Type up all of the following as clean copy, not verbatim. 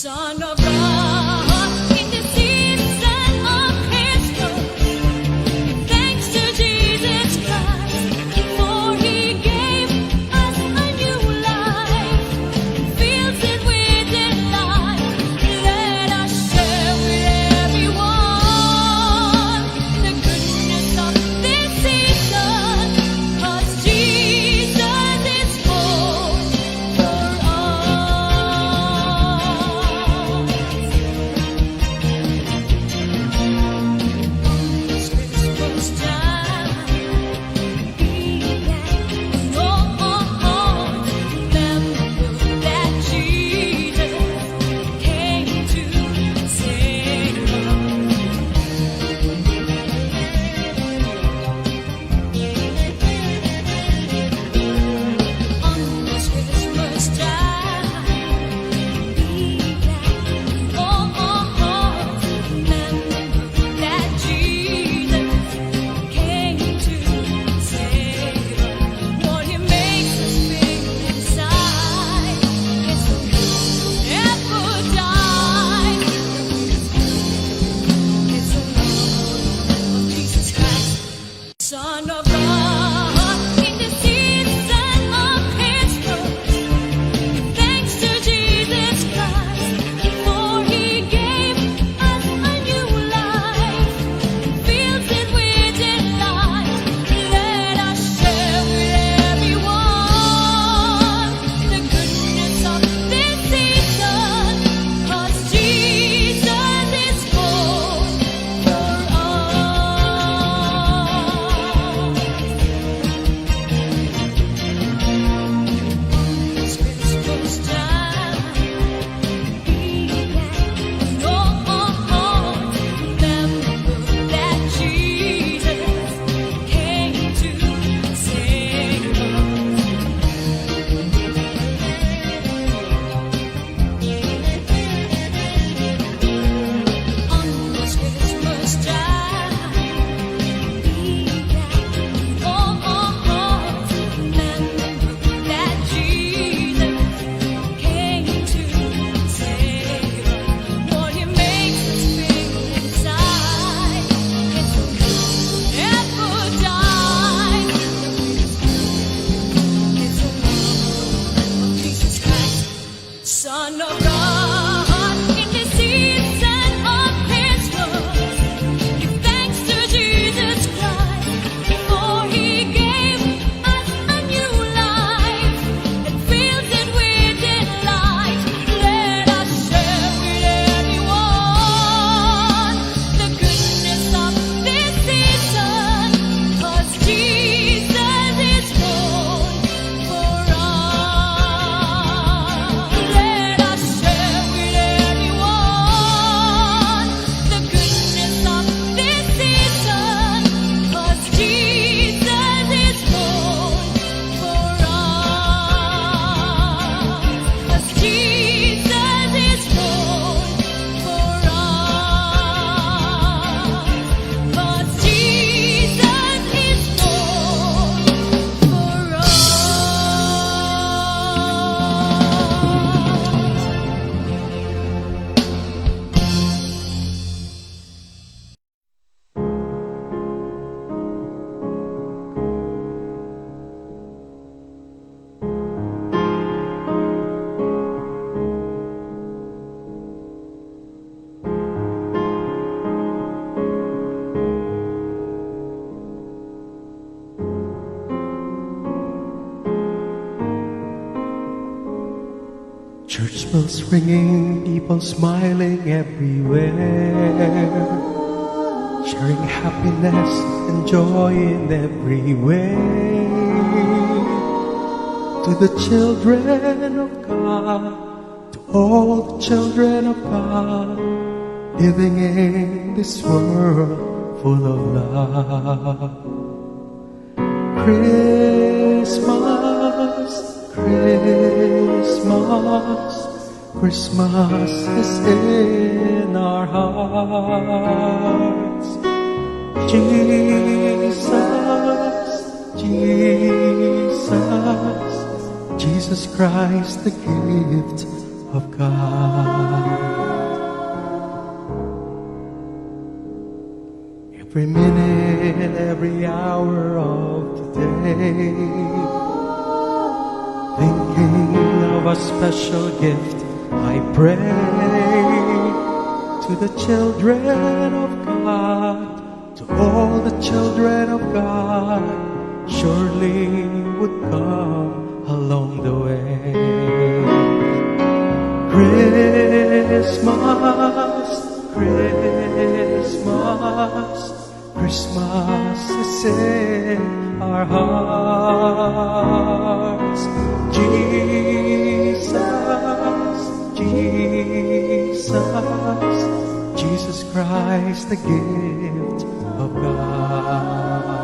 Son of God, in the season of His birth, thanks to Jesus Christ, for He gave us a new life, fills it with delight. Let us share with everyone the goodness of this season, 'cause Jesus is born for us. Christmas time, remember that Jesus came to save on this Christmas time. Remember that Jesus came to save us. What He makes us feel inside, it's the never die. It's the love of Jesus Christ, Son of God, in the season of His birth. Thanks to Jesus Christ, for He gave us a new life, fills it with delight. Let us share with everyone the goodness of this season, 'cause Jesus is born for us. Christmas time, remember that Jesus came to save us. On this Christmas time, remember that Jesus came to save us. What He makes us feel inside, it's never die. It's the love of Jesus Christ, Son of God, in the season of His birth. Give thanks to Jesus Christ, for He gave us a new life, and fills it with delight. Let us share with everyone the goodness of this season, 'cause Jesus is born for us. Let us share with everyone the goodness of this season, 'cause Jesus is born for us. 'Cause Jesus is born for us. 'Cause Jesus is born for us. Church bells ringing, people smiling everywhere, sharing happiness and joy in every way. To the children of God, to all the children of God, living in this world full of love. Christmas, Christmas, Christmas is in our hearts. Jesus, Jesus, Jesus Christ, the gift of God. every minute, every hour of the day. Thinking of a special gift, I pray to the children of God, to all the children of God, surely would come along the way. Christmas, Christmas, Christmas is in our hearts. Jesus, Jesus, Jesus Christ, the gift of God.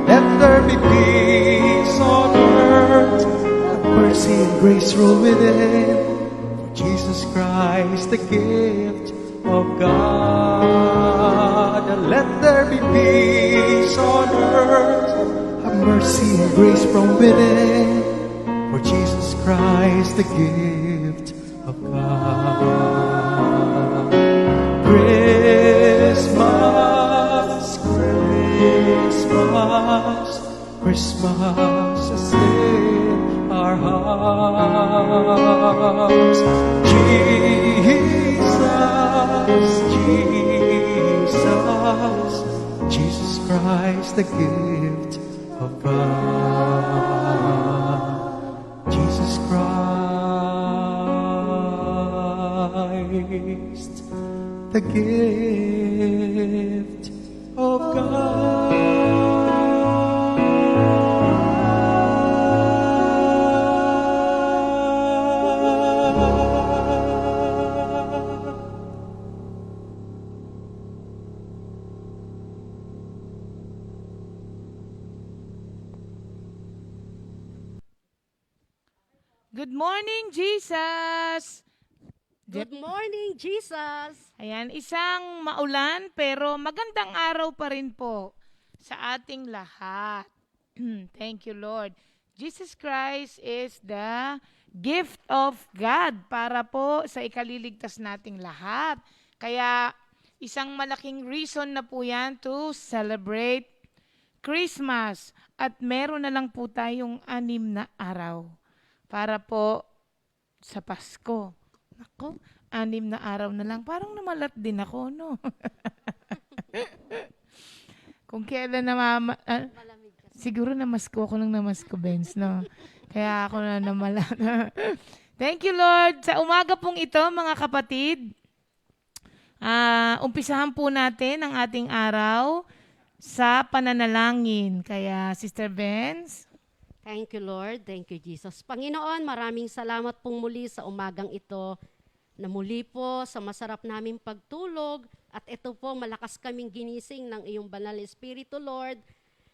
Let there be peace on earth, and mercy and grace rule within. For Jesus Christ, the gift of God. And let there be peace on earth, have mercy and grace from within. For Jesus Christ, the gift of God. Christmas, Christmas, Christmas is in our hearts. Jesus, Jesus, Jesus Christ, the gift of God. Jesus Christ, the gift of God. Good morning, Jesus! Good morning, Jesus! Ayan, isang maulan pero magandang araw pa rin po sa ating lahat. Thank you, Lord. Jesus Christ is the gift of God para po sa ikaliligtas nating lahat. Kaya isang malaking reason na po yan to celebrate Christmas. At meron na lang po tayong 6 na araw para po sa Pasko. Nako, 6 na araw na lang. Parang namalat din ako, no? Kung kailan siguro namasko ako ng namasko, Benz, no? Kaya ako na namalat. Thank you, Lord. Sa umaga pong ito, mga kapatid, umpisahan po natin ang ating araw sa pananalangin. Kaya, Sister Benz, Thank you, Lord. Thank you, Jesus. Panginoon, maraming salamat pong muli sa umagang ito na muli po sa masarap naming pagtulog at ito po malakas kaming ginising ng iyong banal na Espiritu, Lord.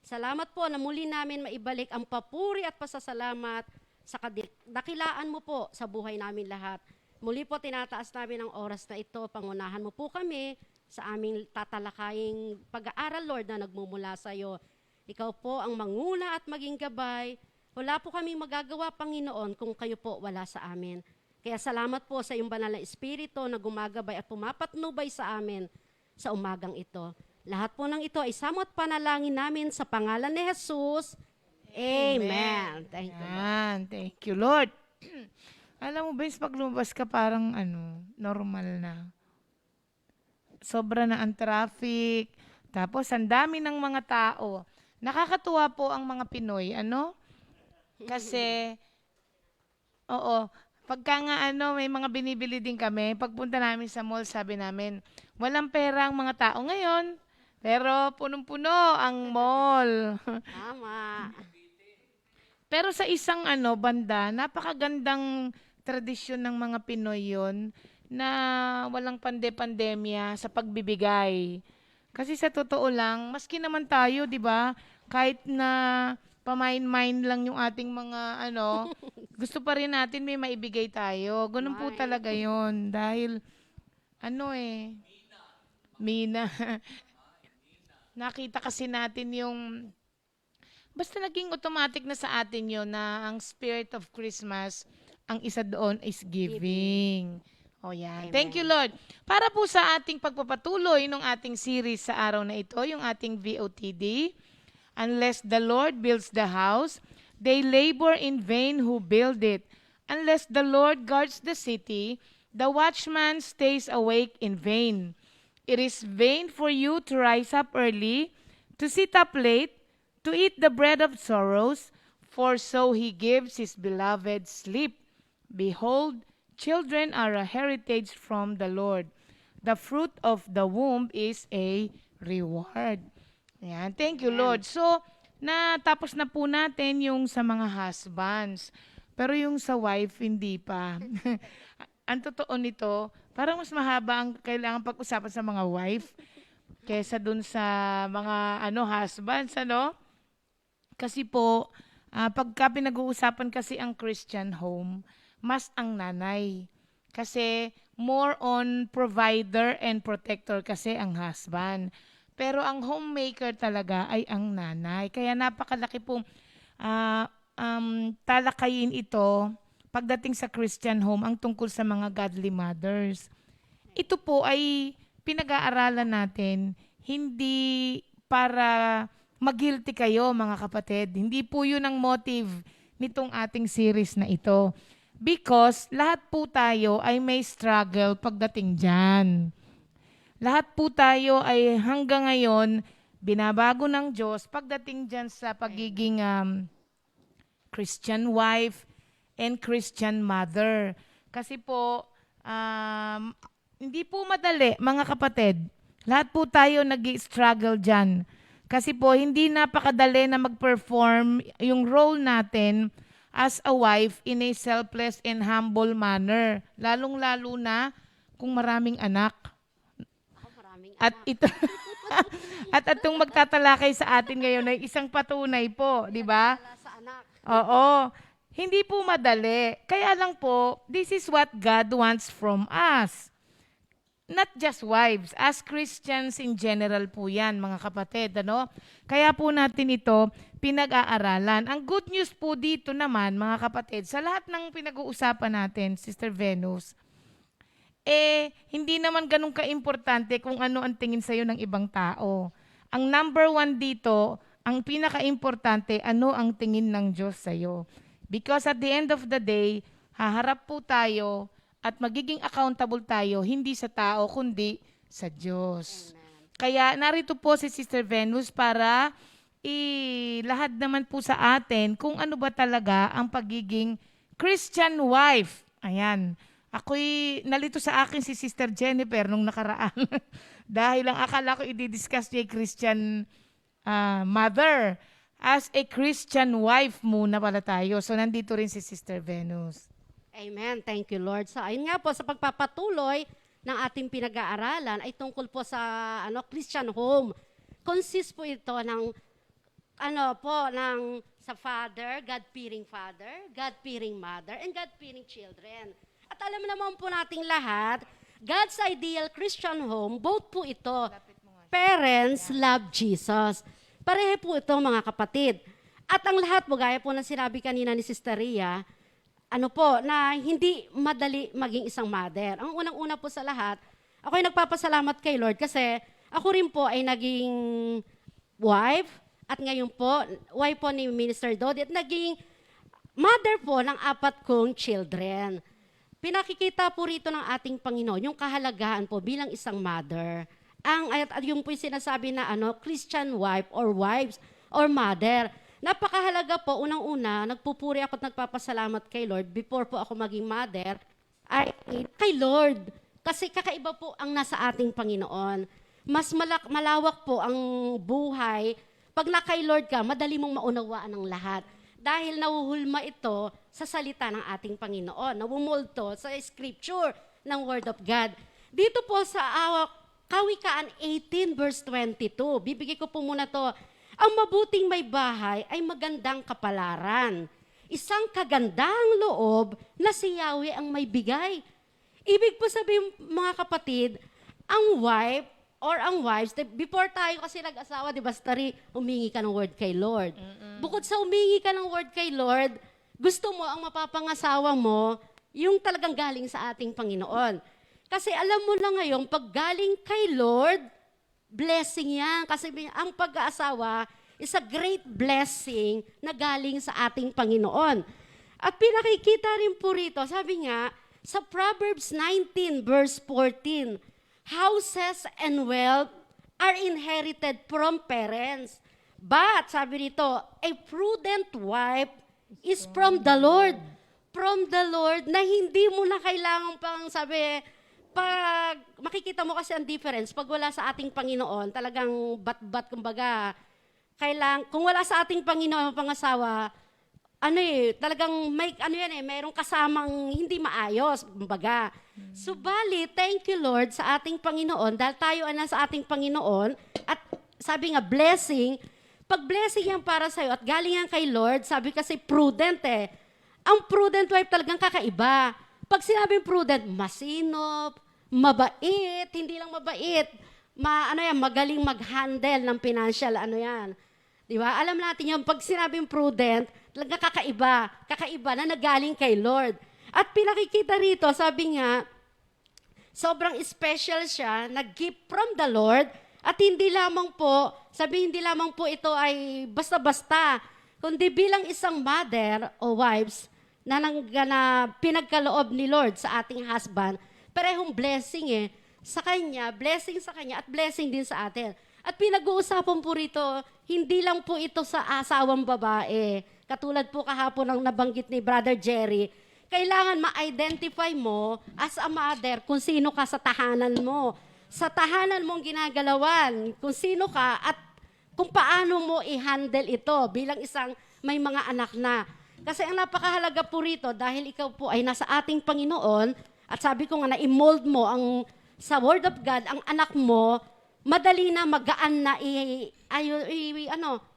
Salamat po na muli namin maibalik ang papuri at pasasalamat sa dakilaan mo po sa buhay namin lahat. Muli po tinataas namin ang oras na ito. Pangunahan mo po kami sa aming tatalakaying pag-aaral, Lord, na nagmumula sa iyo. Ikaw po ang manguna at maging gabay. Wala po kaming magagawa, Panginoon, kung kayo po wala sa amin. Kaya salamat po sa iyong banal na Espiritu na gumagabay at pumapatnubay sa amin sa umagang ito. Lahat po ng ito ay samot panalangin namin sa pangalan ni Jesus. Amen. Thank you, Lord. yan, thank you, Lord. Alam mo, Benz, pag lumabas ka parang normal na. Sobra na ang traffic. Tapos, ang dami ng mga tao. Nakakatuwa po ang mga Pinoy, Kasi, oo, pagka nga may mga binibili din kami, pagpunta namin sa mall, sabi namin, walang pera ang mga tao ngayon, pero punong-puno ang mall. Tama. Pero sa isang banda, napakagandang tradisyon ng mga Pinoy yon na walang pandemya sa pagbibigay. Kasi sa totoo lang, maski naman tayo, 'di ba? Kahit na pamain-main lang yung ating mga gusto pa rin natin may maibigay tayo. Ganun po Right. talaga 'yon dahil Mina. Nakita kasi natin yung basta naging automatic na sa atin yon na ang spirit of Christmas, ang isa doon is giving. O yan. Amen. Thank you, Lord. Para po sa ating pagpapatuloy ng ating series sa araw na ito, yung ating VOTD, unless the Lord builds the house, they labor in vain who build it. Unless the Lord guards the city, the watchman stays awake in vain. It is vain for you to rise up early, to sit up late, to eat the bread of sorrows, for so he gives his beloved sleep. Behold, children are a heritage from the Lord. The fruit of the womb is a reward. Ayan. Thank you, Lord. So, natapos na po natin yung sa mga husbands. Pero yung sa wife, hindi pa. Ang totoo nito, parang mas mahaba ang kailangan pag-usapan sa mga wife kaysa dun sa mga husbands, ano? Kasi po, pagka pinag-uusapan kasi ang Christian home, mas ang nanay. Kasi more on provider and protector kasi ang husband. Pero ang homemaker talaga ay ang nanay. Kaya napakalaki pong talakayin ito pagdating sa Christian home ang tungkol sa mga godly mothers. Ito po ay pinag-aaralan natin hindi para mag-guilty kayo mga kapatid. Hindi po yun ang motive nitong ating series na ito. Because lahat po tayo ay may struggle pagdating dyan. Lahat po tayo ay hanggang ngayon binabago ng Diyos pagdating dyan sa pagiging Christian wife and Christian mother. Kasi po, hindi po madali mga kapatid. Lahat po tayo nag-struggle dyan. Kasi po, hindi napakadali na mag-perform yung role natin as a wife in a selfless and humble manner. Lalong-lalo na kung maraming anak. Maraming At ito at itong magtatalakay sa atin ngayon ay isang patunay po, di ba? wala sa anak. Oo. Hindi po madali. Kaya lang po, this is what God wants from us. Not just wives, as Christians in general po yan, mga kapatid. Ano? Kaya po natin ito pinag-aaralan. Ang good news po dito naman, mga kapatid, sa lahat ng pinag-uusapan natin, Sister Venus, hindi naman ganun ka-importante kung ano ang tingin sa'yo ng ibang tao. Ang number one dito, ang pinaka-importante, ano ang tingin ng Diyos sa'yo. Because at the end of the day, haharap po tayo at magiging accountable tayo, hindi sa tao, kundi sa Diyos. Amen. Kaya narito po si Sister Venus para ilahad naman po sa atin kung ano ba talaga ang pagiging Christian wife. Ayan. Ako'y nalito sa akin si Sister Jennifer nung nakaraan. Dahil ang akala ko i-discuss niya yung Christian mother. As a Christian wife muna pala tayo. So nandito rin si Sister Venus. Amen. Thank you, Lord. So, ayun nga po, sa pagpapatuloy ng ating pinag-aaralan ay tungkol po sa Christian home. Consist po ito ng sa father, God-fearing mother, and God-fearing children. At alam naman po nating lahat, God's ideal Christian home, both po ito, parents love Jesus. Pareho po ito, mga kapatid. At ang lahat po, gaya po na sinabi kanina ni Sister Ria, na hindi madali maging isang mother. Ang unang-una po sa lahat, ako ay nagpapasalamat kay Lord kasi ako rin po ay naging wife at ngayon po, wife po ni Minister Dodi at naging mother po ng 4 kong children. Pinakikita po rito ng ating Panginoon yung kahalagahan po bilang isang mother. At yung po yung sinasabi na Christian wife or wives or mother. Napakahalaga po, unang-una, nagpupuri ako at nagpapasalamat kay Lord before po ako maging mother, ay kay Lord. Kasi kakaiba po ang nasa ating Panginoon. Mas malawak po ang buhay. Pag na kay Lord ka, madali mong maunawaan ang lahat. Dahil nahuhulma ito sa salita ng ating Panginoon. Nawumulto sa scripture ng Word of God. Dito po sa Kawikaan 18 verse 22, bibigay ko po muna to. Ang mabuting may bahay ay magandang kapalaran. Isang kagandang loob na si Yahweh ang may bigay. Ibig po sabihin, mga kapatid, ang wife or ang wives, before tayo kasi nag-asawa, di ba, Stari, humingi ka ng word kay Lord. Bukod sa humingi ka ng word kay Lord, gusto mo ang mapapangasawa mo, yung talagang galing sa ating Panginoon. Kasi alam mo na ngayon, pag galing kay Lord, blessing yan. Kasi ang pag-aasawa is a great blessing na galing sa ating Panginoon. At pinakikita rin po rito, sabi nga, sa Proverbs 19 verse 14, houses and wealth are inherited from parents. But, sabi rito, a prudent wife is from the Lord. From the Lord na hindi mo na kailangan pang sabi, pag makikita mo kasi ang difference, pag wala sa ating Panginoon, talagang bat-bat, kumbaga, kung wala sa ating Panginoon ang pangasawa, talagang mayroong kasamang hindi maayos, kumbaga. Subalit, thank you Lord sa ating Panginoon, dahil tayo ay nasa ating Panginoon, at sabi nga, blessing, pag blessing yan para sa'yo, at galing yan kay Lord, sabi kasi prudent Ang prudent wife talagang kakaiba. Pag sinabing prudent, masinop, mabait, hindi lang mabait, magaling mag-handle ng financial, Di ba? Alam natin yung pag sinabing prudent, talaga kakaiba na nagaling kay Lord. At pinakikita rito, sabi nga, sobrang special siya, nag-gift from the Lord, at hindi lamang po ito ay basta-basta, kundi bilang isang mother o wives na pinagkaloob ni Lord sa ating husband, parehong blessing sa kanya, blessing sa kanya at blessing din sa atin. At pinag-uusapan po rito, hindi lang po ito sa asawang babae. Katulad po kahapon ng nabanggit ni Brother Jerry, kailangan ma-identify mo as a mother kung sino ka sa tahanan mo. Sa tahanan mong ginagalawan, kung sino ka at kung paano mo i-handle ito bilang isang may mga anak na. Kasi ang napakahalaga po rito, dahil ikaw po ay nasa ating Panginoon, at sabi ko nga na i-mold mo sa Word of God, ang anak mo, madali na magaan na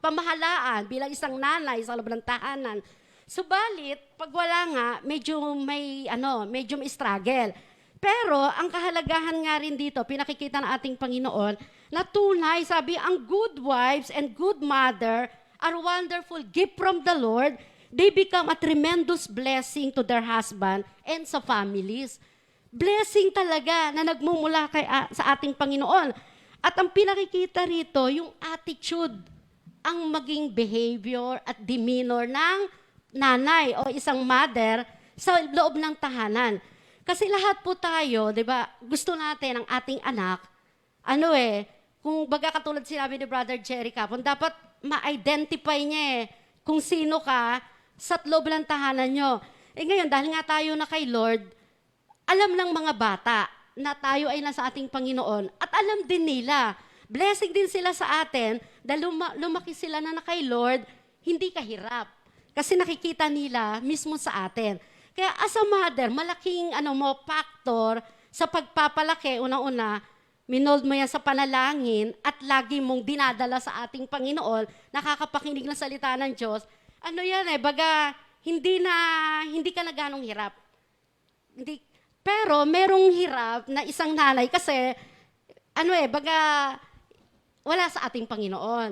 pamahalaan bilang isang nanay sa loob ng tahanan. Subalit, pag wala nga, medyo may struggle. Pero ang kahalagahan nga rin dito, pinakikita ng ating Panginoon, na tunay, sabi, ang good wives and good mother are wonderful gift from the Lord. They become a tremendous blessing to their husband and sa families. Blessing talaga na nagmumula sa ating Panginoon. At ang pinakikita rito, yung attitude, ang maging behavior at demeanor ng nanay o isang mother sa loob ng tahanan. Kasi lahat po tayo, di ba, gusto natin ang ating anak, kung baga katulad sinabi ni Brother Jerry kapon, dapat ma-identify niya kung sino ka sa loob ng tahanan nyo. Ngayon, dahil nga tayo na kay Lord, alam ng mga bata na tayo ay nasa ating Panginoon at alam din nila, blessing din sila sa atin dahil lumaki sila na kay Lord, hindi kahirap. Kasi nakikita nila mismo sa atin. Kaya as a mother, malaking factor sa pagpapalaki, unang-una, minold mo yan sa panalangin at lagi mong dinadala sa ating Panginoon, nakakapakinig ng salita ng Diyos. Baga, hindi ka na ganong hirap. Pero merong hirap na isang nanay kasi, baga, wala sa ating Panginoon.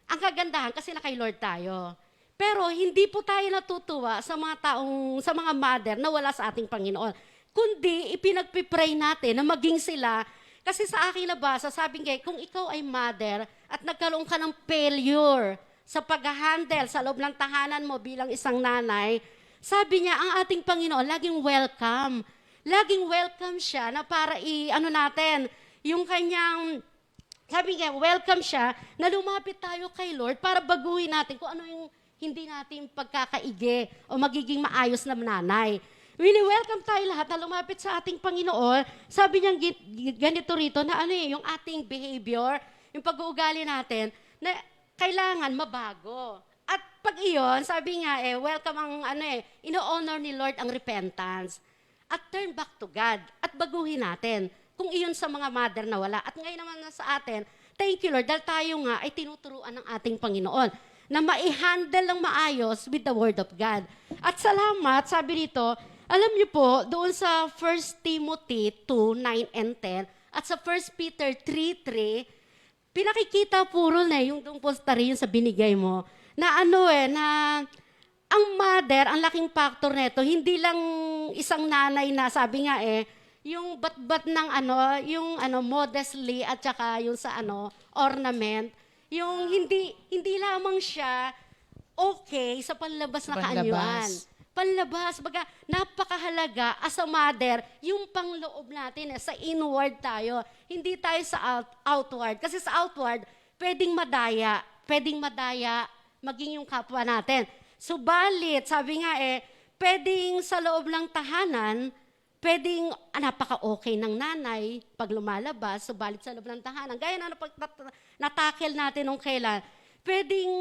Ang kagandahan kasi na kay Lord tayo. Pero hindi po tayo natutuwa sa mga mother na wala sa ating Panginoon. Kundi ipinagpipray natin na maging sila. Kasi sa aking nabasa, sabi nga, kung ikaw ay mother at nagkaroon ka ng failure sa pag-handle sa loob ng tahanan mo bilang isang nanay, sabi niya, ang ating Panginoon, laging welcome. Laging welcome siya na para yung kanyang, sabi niya, welcome siya na lumapit tayo kay Lord para baguhin natin kung ano yung hindi natin pagkakaigi o magiging maayos na nanay. Welcome tayo lahat na lumapit sa ating Panginoon. Sabi niya ganito rito na yung ating behavior, yung pag-uugali natin, na kailangan mabago. At pag iyon, sabi nga welcome ang ino-honor ni Lord ang repentance. At turn back to God. At baguhin natin. Kung iyon sa mga mother na wala. At ngayon naman sa atin, thank you Lord, dahil tayo nga ay tinuturuan ng ating Panginoon na ma-handle ng maayos with the Word of God. At salamat, sabi dito, alam niyo po, doon sa 1 Timothy 2:9 and 10, at sa 1 Peter 3:3, pinakikita puro na yung doon po rin sa binigay mo, na na ang mother, ang laking factor nito, hindi lang isang nanay na sabi nga yung bat-bat ng yung modestly at saka yung sa ornament, yung hindi lamang siya okay sa panlabas na Panlabas. kaanyuan. Panlabas, baga napakahalaga as a mother, yung pangloob natin, sa inward tayo, hindi tayo sa outward. Kasi sa outward, pwedeng madaya, maging yung kapwa natin. Subalit, sabi nga pwedeng sa loob ng tahanan, pwedeng napaka-okay ng nanay pag lumalabas, subalit sa loob ng tahanan. Gaya na natakil natin nung kailan, pwedeng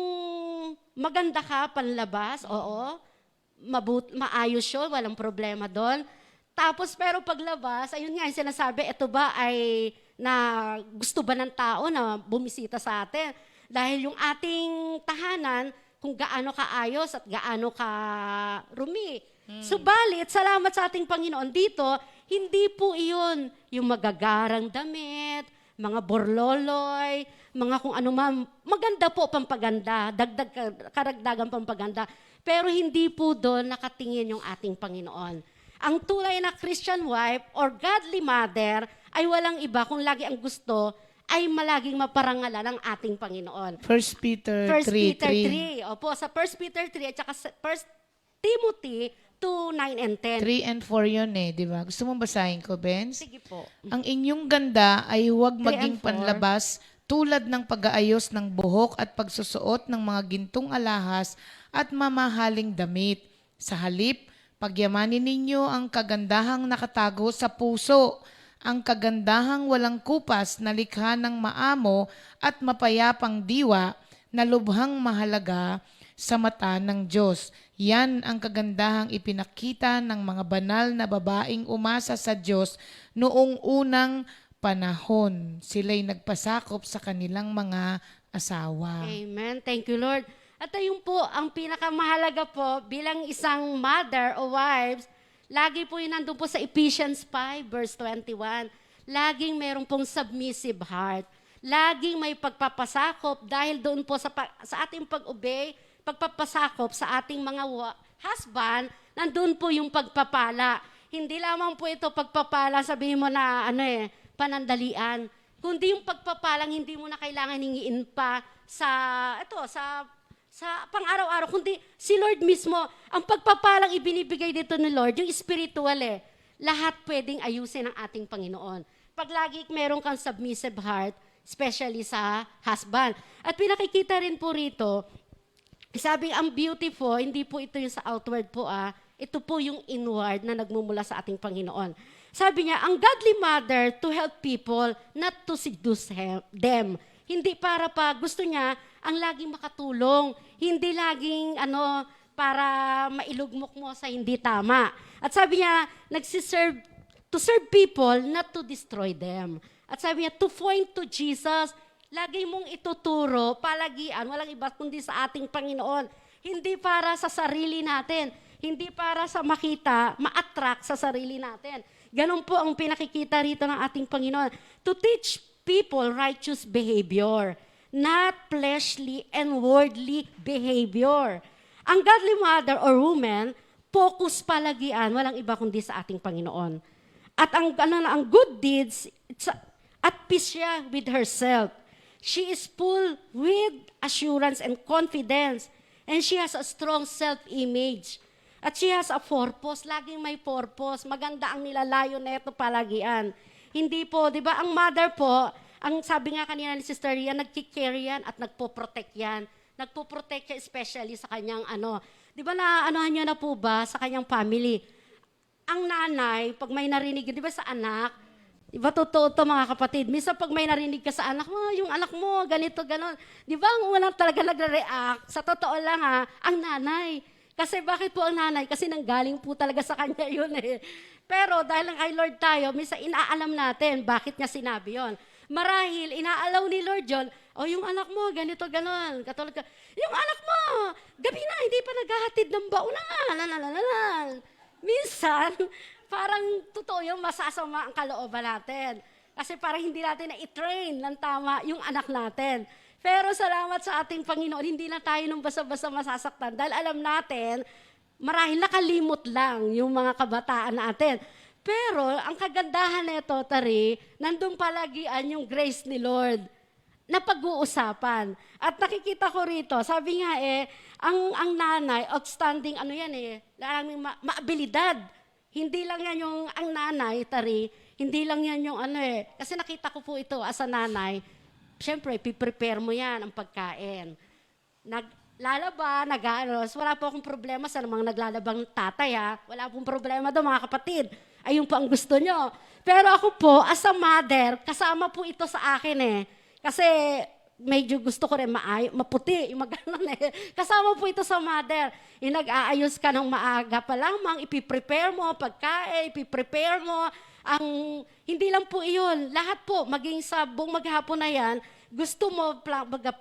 maganda ka panlabas, oo, maayos yun, walang problema doon. Tapos pero paglabas, ayun nga yung sinasabi, ito ba ay na gusto ba ng tao na bumisita sa atin? Dahil yung ating tahanan, kung gaano kaayos at gaano ka rumi. Subalit, salamat sa ating Panginoon dito, hindi po iyon yung magagarang damit, mga borloloy, mga kung ano man, maganda po pampaganda, karagdagang pampaganda. Pero hindi po doon nakatingin yung ating Panginoon. Ang tunay na Christian wife or godly mother ay walang iba kung lagi ang gusto ay malaging maparangalan ng ating Panginoon. 1 Peter 1 Peter 3:3. 3. Opo, sa 1 Peter 3 at saka sa 1 Timothy 2:9 and 10. 3 and 4 yun di ba? Gusto mong basahin ko, Benz? Sige po. Ang inyong ganda ay huwag 3 maging and 4. panlabas tulad ng pag-aayos ng buhok at pagsusuot ng mga gintong alahas at mamahaling damit. Sa halip, pagyamanin ninyo ang kagandahang nakatago sa puso, ang kagandahang walang kupas na likha ng maamo at mapayapang diwa na lubhang mahalaga sa mata ng Diyos. Yan ang kagandahang ipinakita ng mga banal na babaeng umasa sa Diyos noong unang panahon. Sila'y nagpasakop sa kanilang mga asawa. Amen. Thank you, Lord. At ayun po, ang pinakamahalaga po bilang isang mother o wives, lagi po yun nandun po sa Ephesians 5 verse 21. Laging meron pong submissive heart. Laging may pagpapasakop dahil doon po sa ating pag-obey, pagpapasakop sa ating mga husband, nandun po yung pagpapala. Hindi lamang po ito pagpapala, sabihin mo na panandalian. Kundi yung pagpapalang hindi mo na kailangan hingiin pa sa pang-araw-araw, kundi si Lord mismo, ang pagpapalang ibinibigay dito ni Lord, yung spiritual lahat pwedeng ayusin ng ating Panginoon. Pag lagi meron kang submissive heart, especially sa husband. At pinakikita rin po rito, sabi ang beautiful, hindi po ito yung sa outward po ito po yung inward na nagmumula sa ating Panginoon. Sabi niya, ang godly mother to help people, not to seduce them. Hindi para gusto niya ang laging makatulong. Hindi laging para mailugmok mo sa hindi tama. At sabi niya, to serve people, not to destroy them. At sabi niya, to point to Jesus, lagi mong ituturo, palagian, walang iba kundi sa ating Panginoon. Hindi para sa sarili natin. Hindi para sa ma-attract sa sarili natin. Ganon po ang pinakikita rito ng ating Panginoon. To teach people righteous behavior, not fleshly and worldly behavior. Ang godly mother or woman, focus palagian, walang iba kundi sa ating Panginoon. At ang good deeds, at peace siya with herself. She is full with assurance and confidence. And she has a strong self-image. At she has a purpose. Laging may purpose. Maganda ang nilalayo neto palagian. Hindi po, di ba, ang mother po, ang sabi nga kanina ni Sister Ria, nagkikare yan at nagpo-protect yan. Nagpo-protect siya especially sa kanyang Di ba anuhan niyo na po ba sa kanyang family? Ang nanay, pag may narinig, di ba sa anak, di ba totoo to mga kapatid, minsan pag may narinig ka sa anak mo, yung anak mo, ganito, ganon. Di ba ang unang talaga nagre-react? Sa totoo lang ang nanay. Kasi bakit po ang nanay? Kasi nanggaling po talaga sa kanya yun Pero dahil lang kay Lord tayo, minsan inaalam natin bakit niya sinabi yon. Marahil, inaalaw ni Lord yun, yung anak mo, ganito, ganon. Katulad ka, yung anak mo, gabi na, hindi pa naghahatid ng baunan. Minsan, parang totoo yung masasama ang kalooban natin. Kasi parang hindi natin na-train ng tama yung anak natin. Pero salamat sa ating Panginoon, hindi na tayo nung basa-basa masasaktan. Dahil alam natin, marahil nakalimot lang yung mga kabataan natin. Pero ang kagandahan nito, Tari, nandun palagian yung grace ni Lord na pag-uusapan. At nakikita ko rito, sabi nga ang nanay, outstanding maraming maabilidad. Hindi lang yan yung, ang nanay, Tari, hindi lang yan yung kasi nakita ko po ito as a nanay, syempre, piprepare mo yan ang pagkain. Naglalaba, nag-anos, wala po akong problema sa mga naglalabang tatay, wala pong problema doon, mga kapatid. Ayun po ang gusto nyo. Pero ako po, as a mother, kasama po ito sa akin Kasi medyo gusto ko rin maputi, yung Kasama po ito sa mother. Yung nag-aayos ka ng maaga pa lamang, ipiprepare mo, pagkain, ipiprepare mo. Hindi lang po iyon. Lahat po, maging sa buong maghapon na yan, gusto mo,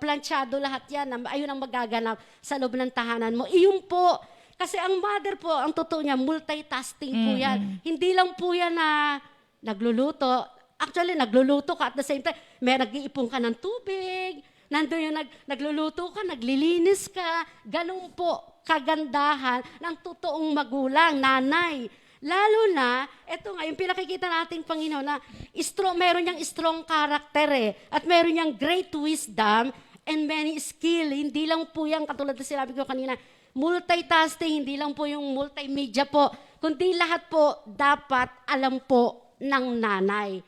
planchado lahat yan, ayun ang magaganap sa loob ng tahanan mo. Iyon po. Kasi ang mother po, ang totoo niya, multitasking po yan. Hindi lang po yan na nagluluto. Actually, nagluluto ka at the same time, may nag-iipon ka ng tubig, nandun yung nagluluto ka, naglilinis ka. Ganun po kagandahan ng totoong magulang, nanay. Lalo na, eto nga, yung pinakikita nating Panginoon na meron niyang strong character at meron niyang great wisdom and many skill. Hindi lang po yan, katulad na sinabi ko kanina, multitasking, hindi lang po yung multimedia po, kundi lahat po dapat alam po ng nanay.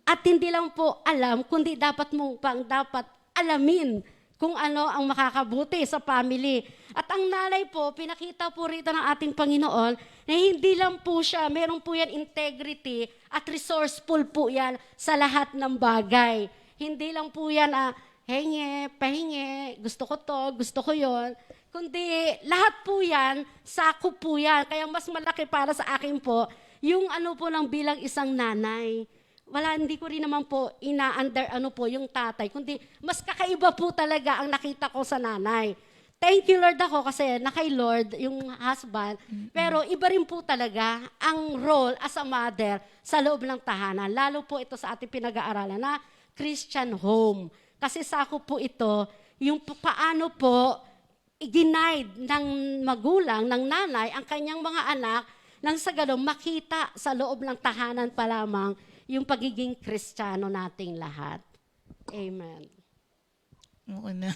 At hindi lang po alam, kundi dapat alamin kung ano ang makakabuti sa family. At ang nanay po, pinakita po rito ng ating Panginoon na hindi lang po siya, meron po yan integrity at resourceful po yan sa lahat ng bagay. Hindi lang po yan, pahingi, gusto ko to, gusto ko yon. Kundi lahat po yan, sakop po yan. Kaya mas malaki para sa akin po, yung po lang bilang isang nanay. Hindi ko rin naman po ina-under yung tatay, kundi mas kakaiba po talaga ang nakita ko sa nanay. Thank you, Lord, ako kasi na kay Lord, yung husband. Pero iba rin po talaga ang role as a mother sa loob ng tahanan. Lalo po ito sa ating pinag-aaralan na Christian home. Kasi sakop po ito, yung paano po i-guide ng magulang, ng nanay, ang kanyang mga anak, nang sa ganun makita sa loob ng tahanan pa lamang yung pagiging Kristiyano nating lahat. Amen. Oo na.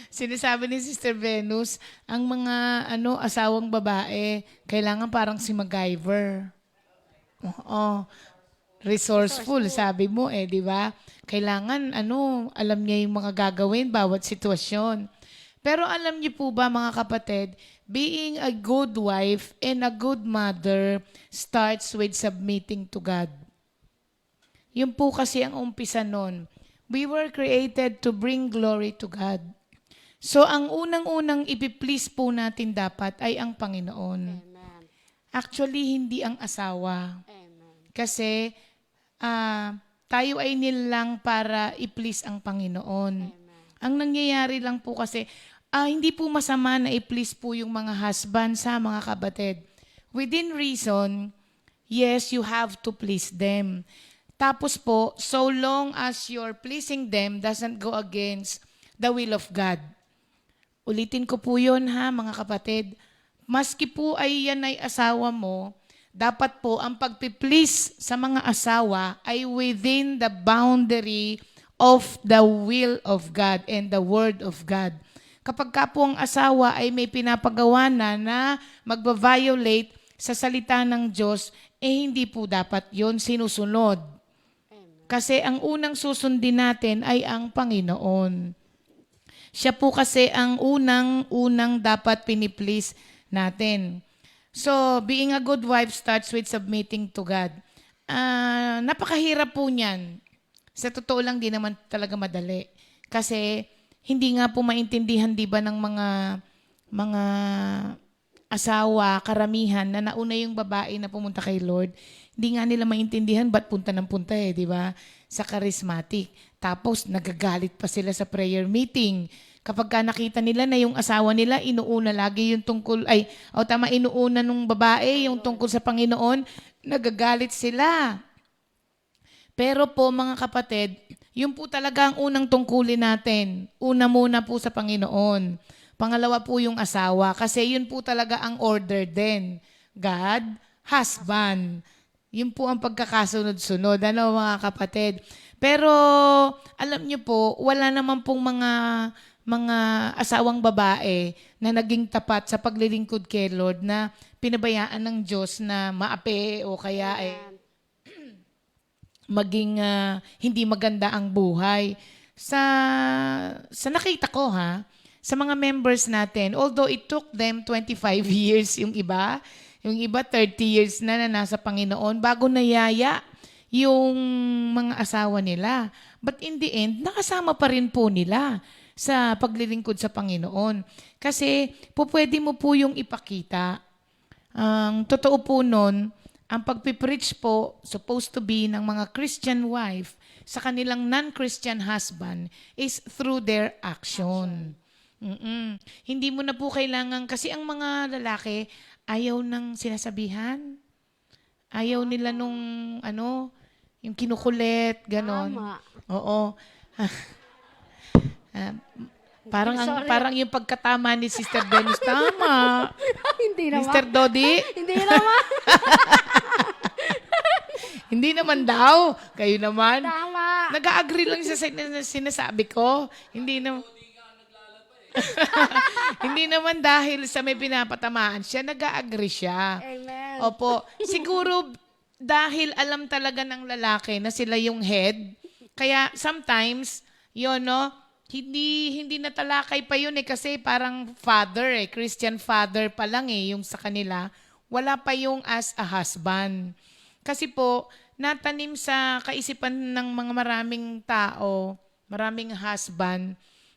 Sinasabi ni Sister Venus, ang mga asawang babae, kailangan parang si MacGyver. Oo. Resourceful, sabi mo di ba? Kailangan alam niya yung mga gagawin bawat sitwasyon. Pero alam niyo po ba mga kapatid, being a good wife and a good mother starts with submitting to God. Yun po kasi ang umpisa nun. We were created to bring glory to God. So ang unang-unang ipiplease po natin dapat ay ang Panginoon. Amen. Actually, hindi ang asawa. Amen. Kasi tayo ay nilang para i-please ang Panginoon. Amen. Ang nangyayari lang po kasi, hindi po masama na i-please po yung mga husband sa mga kapatid. Within reason, yes, you have to please them. Tapos po, so long as you're pleasing them doesn't go against the will of God. Ulitin ko po yun mga kapatid. Maski po ay yan ay asawa mo, dapat po ang pagpi-please sa mga asawa ay within the boundary of the will of God and the word of God. Kapag ka po ang asawa ay may pinapagawa na magba-violate sa salita ng Diyos, hindi po dapat yon sinusunod. Kasi ang unang susundin natin ay ang Panginoon. Siya po kasi ang unang dapat piniplease natin. So, being a good wife starts with submitting to God. Napakahirap po niyan. Sa totoo lang, di naman talaga madali. Kasi hindi nga po maintindihan, di ba, ng mga asawa, karamihan, na nauna yung babae na pumunta kay Lord. Hindi nga nila maintindihan ba't punta ng punta di ba? Sa charismatic. Tapos nagagalit pa sila sa prayer meeting. Kapag ka nakita nila na yung asawa nila, inuuna lagi yung tungkol, inuuna nung babae yung tungkol sa Panginoon, nagagalit sila. Pero po mga kapatid, yun po talaga ang unang tungkulin natin. Una muna po sa Panginoon. Pangalawa po yung asawa kasi yun po talaga ang order din. God, husband. Yun po ang pagkakasunod-sunod, ano mga kapatid. Pero alam niyo po, wala naman pong mga asawang babae na naging tapat sa paglilingkod kay Lord na pinabayaan ng Diyos na maapi o kaya maging hindi maganda ang buhay. Sa nakita ko sa mga members natin, although it took them 25 years yung iba 30 years na nasa Panginoon bago nayaya yung mga asawa nila. But in the end, nakasama pa rin po nila sa paglilingkod sa Panginoon. Kasi pwede mo po yung ipakita. Ang totoo po nun, ang pagpipreach po, supposed to be ng mga Christian wife sa kanilang non-Christian husband is through their action. Hindi mo na po kailangan, kasi ang mga lalaki, ayaw ng sinasabihan. Ayaw nila nung, yung kinukulit, ganon. Tama. Oo. Parang yung pagkatama ni Sister Dennis, tama. Hindi naman. Mr. Dodi? Hindi naman. Hindi naman daw. Kayo naman. Tama. Nag-agree lang siya sa sinasabi ko. Hindi naman. Hindi naman dahil sa may pinapatamaan siya, nag-agree siya. Amen. Opo. Siguro dahil alam talaga ng lalaki na sila yung head, kaya sometimes, hindi natalakay pa yun kasi parang father Christian father pa lang yung sa kanila. Wala pa yung as a husband. Kasi po, natanim sa kaisipan ng mga maraming tao, maraming husband,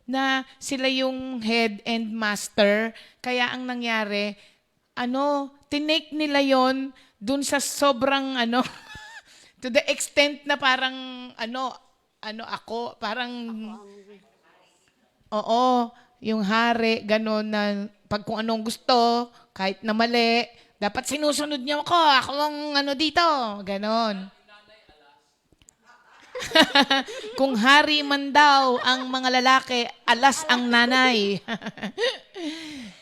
na sila yung head and master. Kaya ang nangyari, tinake nila yon dun sa sobrang, to the extent na parang, ako, parang, oo, yung hari, gano'n na, pag kung anong gusto, kahit na mali, dapat sinusunod niyo ako ang dito, gano'n. Kung hari man daw ang mga lalaki, alas ang nanay.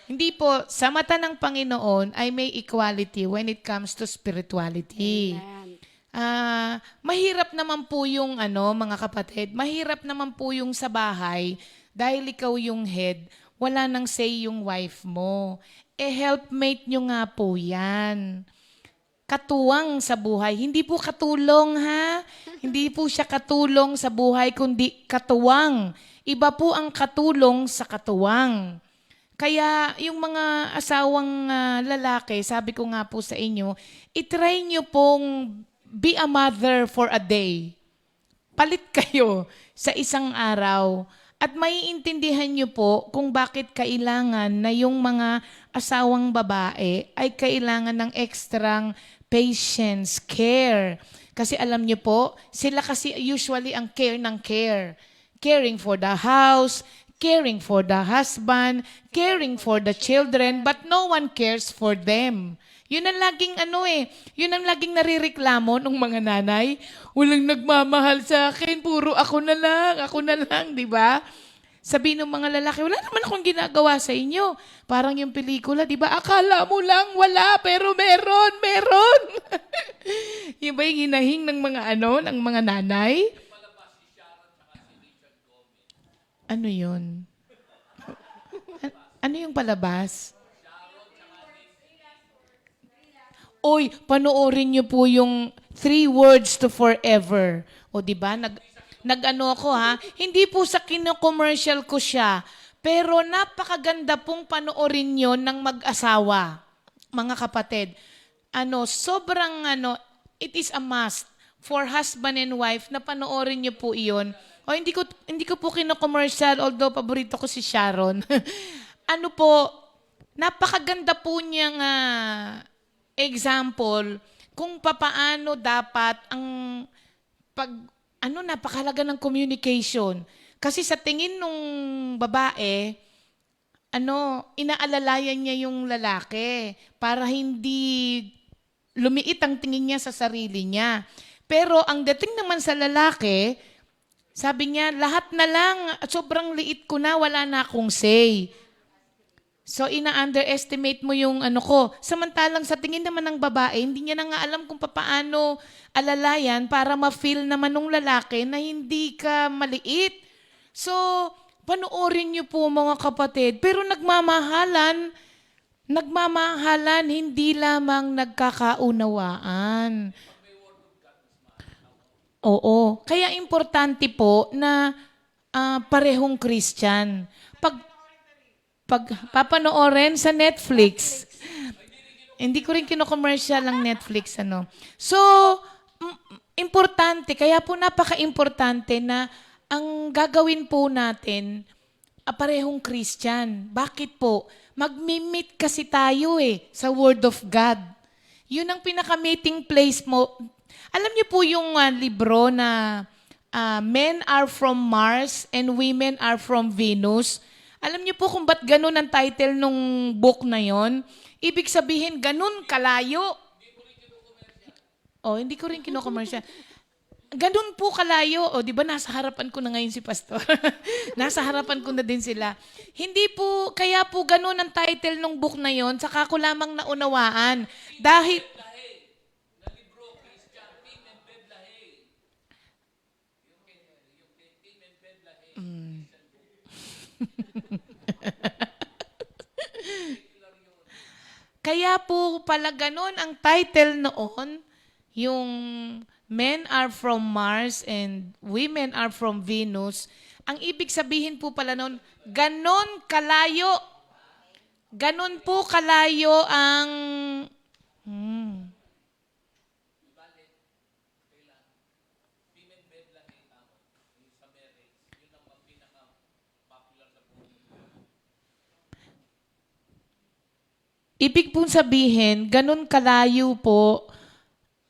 Hindi po, sa mata ng Panginoon ay may equality when it comes to spirituality. Mahirap naman po yung mga kapatid, mahirap naman po yung sa bahay dahil ikaw yung head, wala nang say yung wife mo. Helpmate nyo nga po yan. Katuwang sa buhay. Hindi po katulong Hindi po siya katulong sa buhay kundi katuwang. Iba po ang katulong sa katuwang. Kaya yung mga asawang lalaki, sabi ko nga po sa inyo, itry nyo pong be a mother for a day. Palit kayo sa isang araw. At maiintindihan nyo po kung bakit kailangan na yung mga asawang babae ay kailangan ng ekstrang patience, care. Kasi alam nyo po, sila kasi usually ang care ng care. Caring for the house, caring for the husband, caring for the children, but no one cares for them. Yun ang laging yun ang laging narireklamo ng mga nanay. Walang nagmamahal sa akin, puro ako na lang, di ba? Sabi ng mga lalaki, wala naman akong ginagawa sa inyo. Parang yung pelikula, di ba? Akala mo lang wala, pero meron. Yung ba yung hinahing ng mga ng mga nanay? Ano yun? Ano yung palabas? Oy, panoorin niyo po yung 3 Words to Forever. O di ba? Nag-ano ako Hindi po sa kino-commercial ko siya, pero napakaganda pong panoorin niyo ng mag-asawa, mga kapatid. Sobrang it is a must for husband and wife na panoorin niyo po iyon. O hindi ko po kino-commercial, although paborito ko si Sharon. Napakaganda po niyang example kung papaano dapat ang napakalaga ng communication. Kasi sa tingin nung babae, inaalalayan niya yung lalaki para hindi lumiit ang tingin niya sa sarili niya. Pero ang dating naman sa lalaki, sabi niya, lahat na lang, sobrang liit ko na, wala na akong say. So, ina-underestimate mo yung ano ko. Samantalang sa tingin naman ng babae, hindi niya na nga alam kung paano alalayan para ma-feel naman ng lalaki na hindi ka maliit. So, panoorin niyo po mga kapatid. Pero nagmamahalan, hindi lamang nagkakaunawaan. Oo. Kaya importante po na parehong Christian. Pag papanoorin sa Netflix, hindi ko rin kino-commercial ang Netflix, ano. So, importante, kaya po napaka-importante na ang gagawin po natin, parehong Christian. Bakit po? Mag-meet kasi tayo sa Word of God. Yun ang pinaka-meeting place mo. Alam niyo po yung libro na Men are from Mars and Women are from Venus. Alam niyo po kung ba't ganun ang title nung book na yon? Ibig sabihin, ganun kalayo. Oh, hindi ko rin kino-commercial. Ganun po kalayo. O, di ba nasa harapan ko na ngayon si Pastor? Nasa harapan ko na din sila. Hindi po, kaya po ganun ang title nung book na yon, saka ko lamang naunawaan. Dahil, kaya po pala ganun ang title noon, yung Men are from Mars and Women are from Venus. Ang ibig sabihin po pala noon, ganon kalayo. Ganon po kalayo ang... Ibig pong sabihin, ganun kalayo po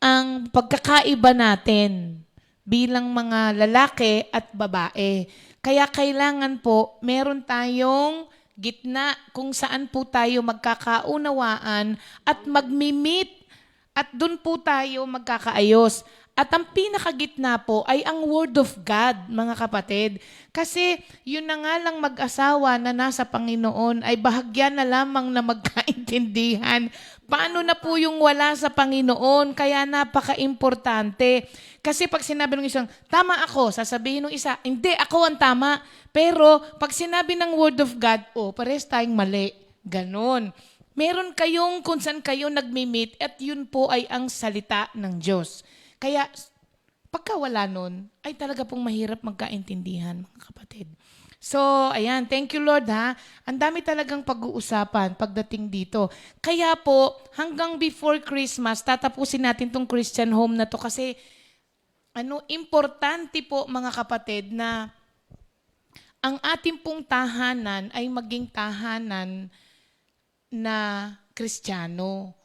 ang pagkakaiba natin bilang mga lalaki at babae. Kaya kailangan po, meron tayong gitna kung saan po tayo magkakaunawaan at magmi-meet at dun po tayo magkakaayos. At ang pinakagitna po ay ang Word of God, mga kapatid. Kasi yun na nga lang mag-asawa na nasa Panginoon ay bahagya na lamang na magkaintindihan. Paano na po yung wala sa Panginoon? Kaya napaka-importante. Kasi pag sinabi ng isang, tama ako, sasabihin ng isa, hindi, ako ang tama. Pero pag sinabi ng Word of God, pares tayong mali. Ganon. Meron kayong kung saan kayo nagmi-meet at yun po ay ang salita ng Diyos. Kaya, pagka wala nun, ay talaga pong mahirap magkaintindihan, mga kapatid. So, ayan, thank you Lord ha. Ang dami talagang pag-uusapan pagdating dito. Kaya po, hanggang before Christmas, tatapusin natin tong Christian home na to kasi, importante po mga kapatid na ang ating pong tahanan ay maging tahanan na Kristiyano.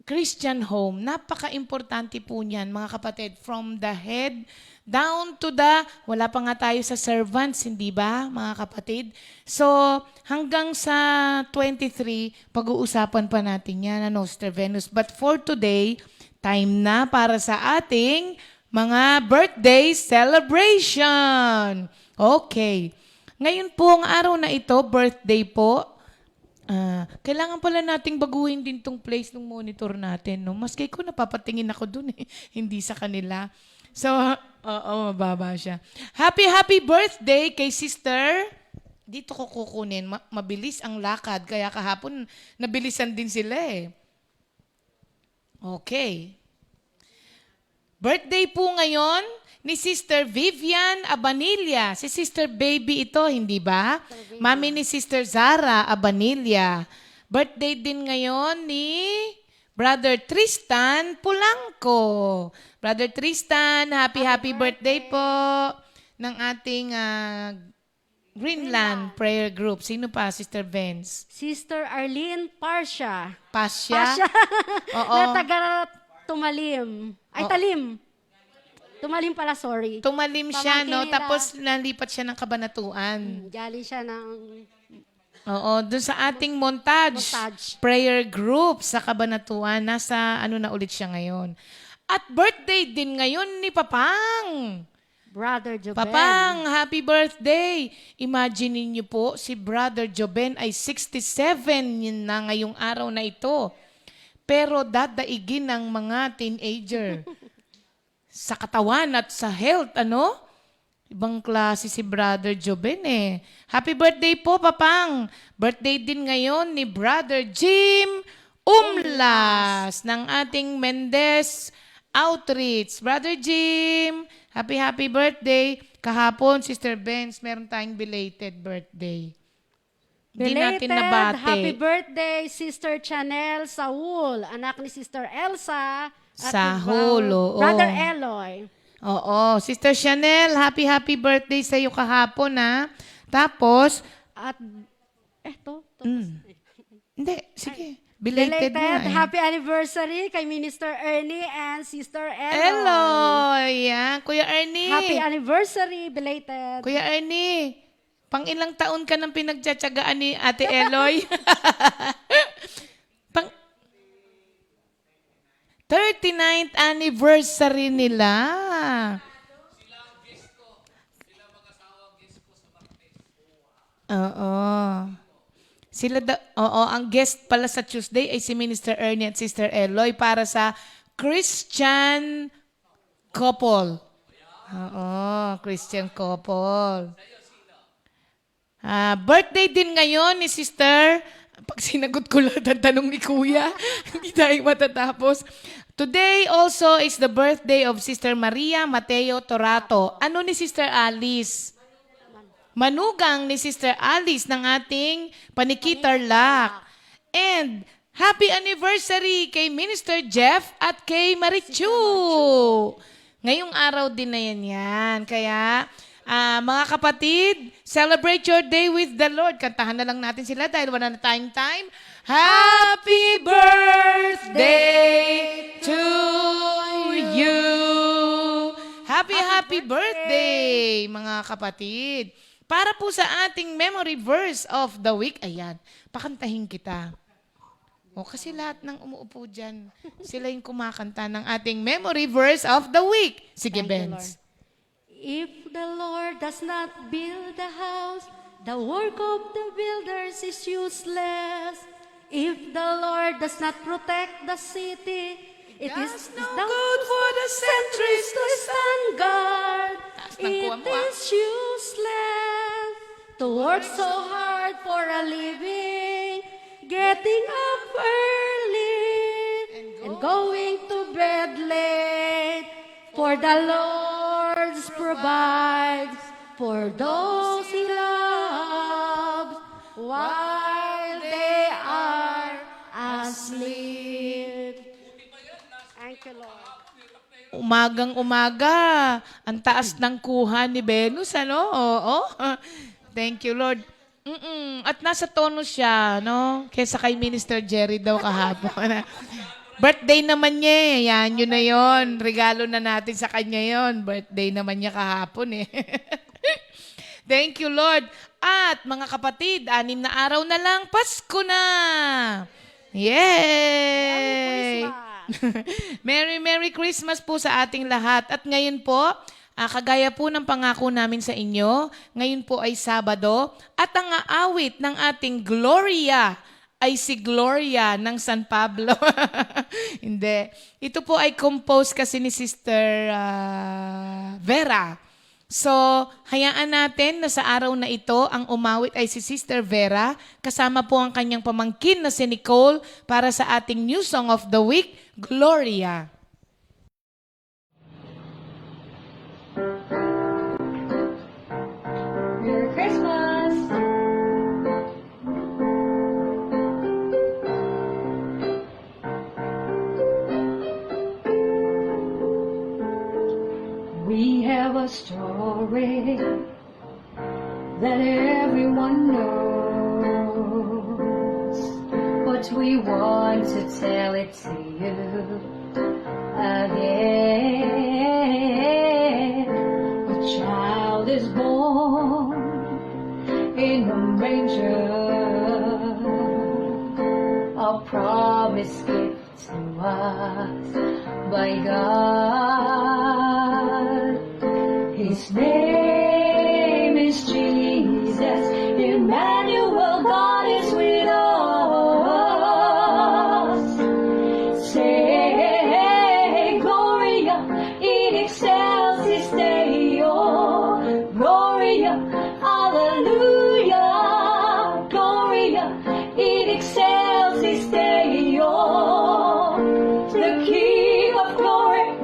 Christian home, napaka-importante po niyan, mga kapatid. From the head down to the, wala pa nga tayo sa servants, hindi ba, mga kapatid? So, hanggang sa 23, pag-uusapan pa natin yan, Sister Venus. But for today, time na para sa ating mga birthday celebration. Okay. Ngayon po, ang araw na ito, birthday po, kailangan pala nating baguhin din tong place ng monitor natin, no? Maski ko napapatingin ako dun hindi sa kanila. So, mababa siya. Happy birthday kay Sister. Dito ko kukunin. Mabilis ang lakad, kaya kahapon nabilisan din sila Okay. Birthday po ngayon ni Sister Vivian Abanilla. Si Sister Baby ito, hindi ba? Mami ni Sister Zara Abanilla. Birthday din ngayon ni Brother Tristan Pulangco. Brother Tristan, happy birthday po ng ating Greenland Prayer Group. Sino pa, Sister Vance? Sister Arlene Pasha. Pasha? Oo. Na taga Tumalim. Ay, Talim. Tumalim pala, sorry. Tumalim siya, no? Pamangkin nila. Tapos nalipat siya ng Kabanatuan. Galing siya ng... Oo, doon sa ating montage prayer group sa Kabanatuan. Nasa na ulit siya ngayon. At birthday din ngayon ni Papang. Brother Joben. Papang, happy birthday! Imagine niyo po, si Brother Joben ay 67 yun na ngayong araw na ito. Pero dadaigin ng mga teenager. Sa katawan at sa health, ano? Ibang klase si Brother Joben eh. Happy birthday po, Papang! Birthday din ngayon ni Brother Jim Umlas ng ating Mendez Outreach. Brother Jim, happy birthday. Kahapon, Sister Benz, meron tayong belated birthday. Hindi natin nabate. Happy birthday, Sister Chanel Saul, anak ni Sister Elsa. At Saul, oo. Brother Eloy. Oo. Sister Chanel, happy birthday sa iyo kahapon, ha? Tapos, At, eto. hindi, sige. Belated na eh. Happy anniversary kay Minister Ernie and Sister Eloy. Hello! Yan. Kuya Ernie. Happy anniversary, belated. Kuya Ernie, pang ilang taon ka nang pinagtsatsagaan ni Ate Eloy? Pang 39th anniversary nila. Oo. Ang guest pala sa Tuesday ay si Minister Ernie at Sister Eloy para sa Christian couple. Oo, Christian couple. Birthday din ngayon ni Sister. Pag sinagot ko lahat ang tanong ni Kuya, hindi tayo matatapos. Today also is the birthday of Sister Maria Mateo Torato. Ano ni Sister Alice? Manugang ni Sister Alice ng ating Panikitarlac. And happy anniversary kay Minister Jeff at kay Marichu. Ngayong araw din na yan. Kaya, mga kapatid, celebrate your day with the Lord. Kantahan na lang natin sila dahil wala na tayong time. Happy birthday to you. Happy birthday, mga kapatid. Para po sa ating memory verse of the week, ayan, pakantahin kita. O, kasi lahat ng umuupo dyan, sila yung kumakanta ng ating memory verse of the week. Sige, Thank you, Benz. If the Lord does not build the house, the work of the builders is useless. If the Lord does not protect the city, it is no good for the sentries to stand guard. Taas ng kuha It mo, is useless to work so hard for a living, getting up early and going to bed late. For the Lord provides for those He loves while they are asleep. Thank you, Lord. Umagang-umaga, ang taas ng kuha ni Venus, ano? Oo. Thank you, Lord. At nasa tono siya, no? Kesa kay Minister Jerry daw kahapon. Birthday naman niya eh. Yan, yun na yun. Regalo na natin sa kanya yun. Birthday naman niya kahapon eh. Thank you, Lord. At mga kapatid, 6 na araw na lang, Pasko na! Yay! Merry Christmas po sa ating lahat. At ngayon po, kagaya po ng pangako namin sa inyo, ngayon po ay Sabado at ang aawit ng ating Gloria ay si Gloria ng San Pablo. Hindi. Ito po ay composed kasi ni Sister Vera. So, hayaan natin na sa araw na ito, ang umawit ay si Sister Vera. Kasama po ang kanyang pamangkin na si Nicole para sa ating new song of the week, Gloria. Merry Christmas! We have a story that everyone knows, but we want to tell it to you again. A child is born in a manger, a promised gift to us by God. He His name is Jesus. Emmanuel, God is with us. Say, Gloria in excelsis Deo. Gloria, hallelujah. Gloria in excelsis Deo. The King of glory,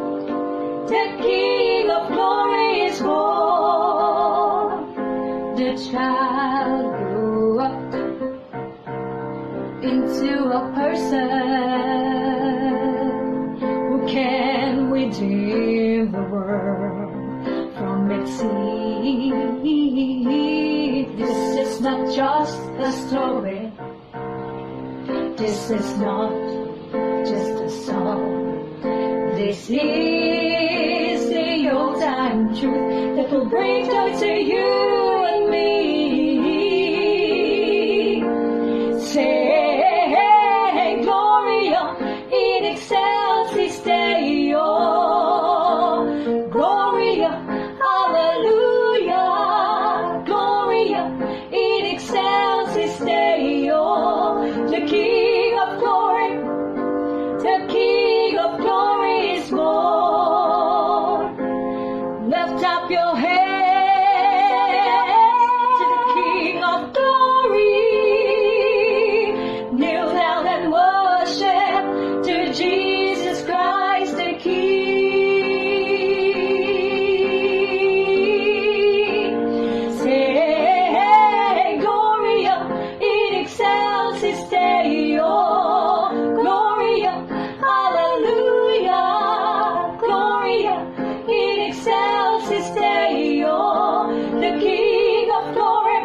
the King of glory is born. The child grew up into a person who can redeem the world from its sin. This is not just a story. This is not just a song. This is the old time truth that will bring joy to you and me. Say, Gloria in excelsis Deo. Gloria, hallelujah. Gloria in excelsis Deo. The King of glory, the King of glory is born. Lift up your head to the King of glory. Kneel down and worship to Jesus Christ the King. Say, Gloria in excelsis Deo. Gloria, hallelujah. Gloria in excelsis Deo. The King of glory,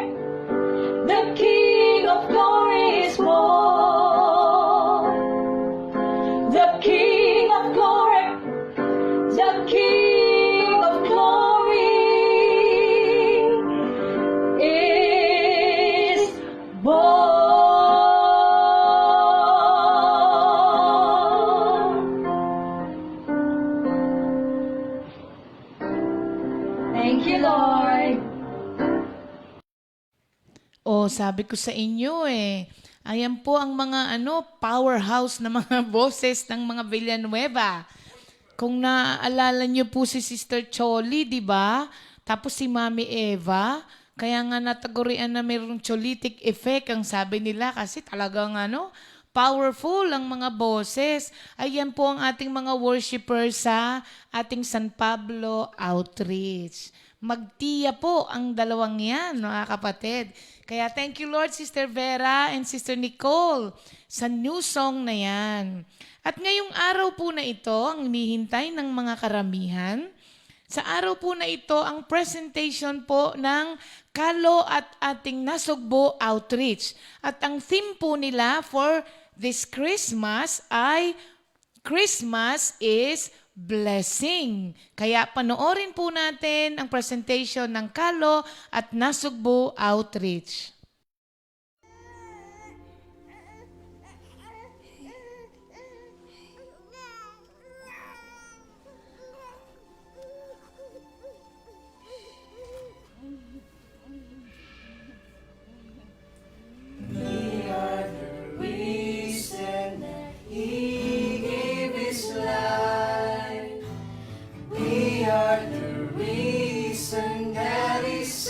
the King of glory is born. The King of glory, the King of glory is born. Thank you, Lord. O, sabi ko sa inyo ayan po ang mga powerhouse na mga boses ng mga Villanueva. Kung naaalala niyo po si Sister Choli, di ba? Tapos si Mami Eva, kaya nga natagurian na mayroong cholitic effect ang sabi nila kasi talagang powerful ang mga boses. Ayan po ang ating mga worshipers sa ating San Pablo Outreach. Magtiya po ang dalawang yan, mga kapatid. Kaya thank you Lord, Sister Vera and Sister Nicole sa new song na yan. At ngayong araw po na ito, ang hinihintay ng mga karamihan, sa araw po na ito, ang presentation po ng Kalo at ating Nasugbo Outreach. At ang theme po nila for this Christmas ay Christmas is blessing. Kaya panoorin po natin ang presentation ng Kalo at Nasugbo Outreach.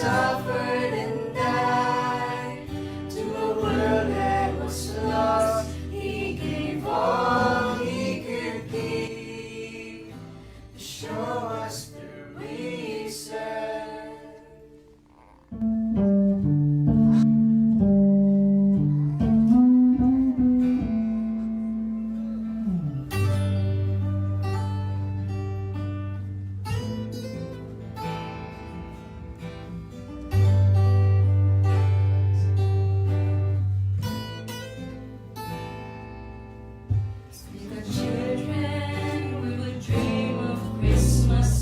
Suffered and died to a world that was lost. He gave all he could give to show us the reason. The children, we would dream of Christmas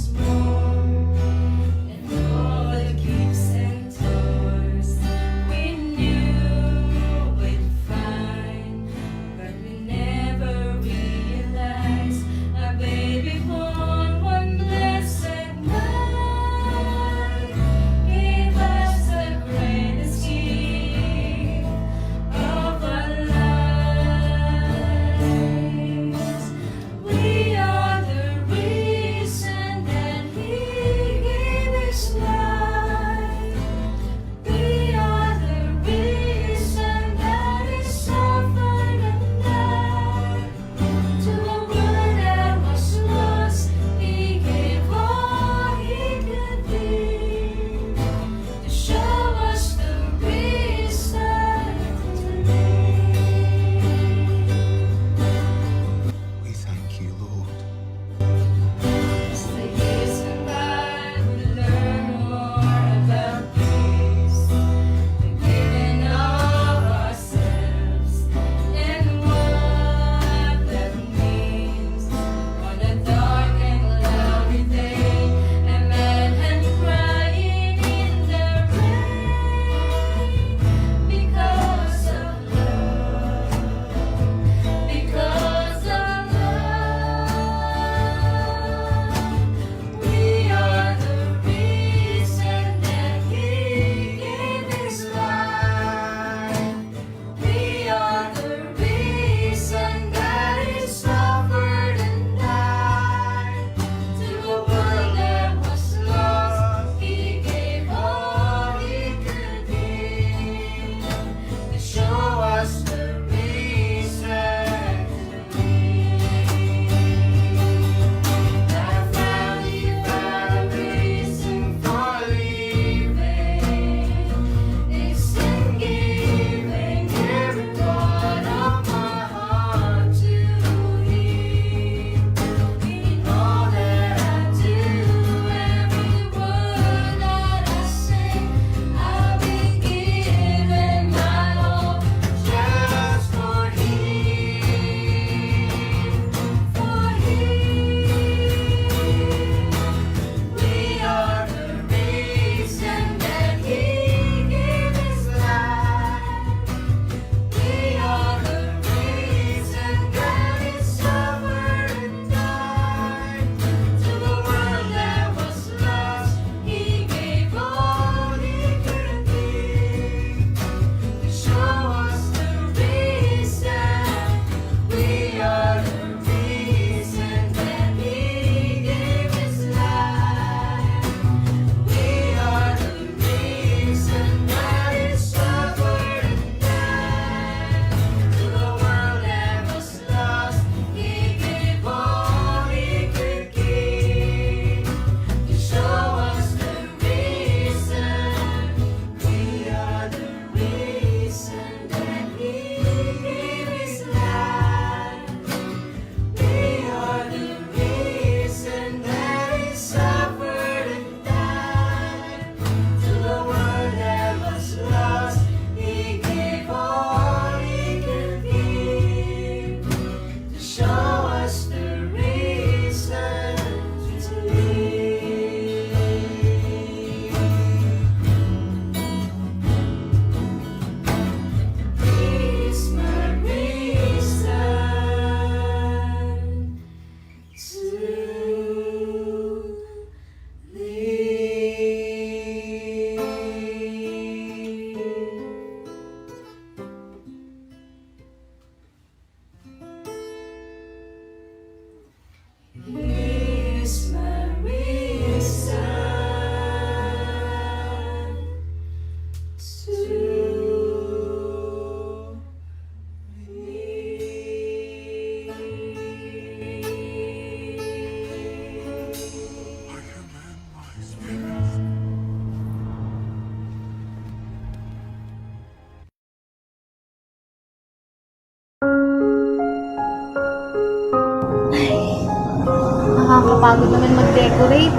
Nakakapagod naman mag-decorate.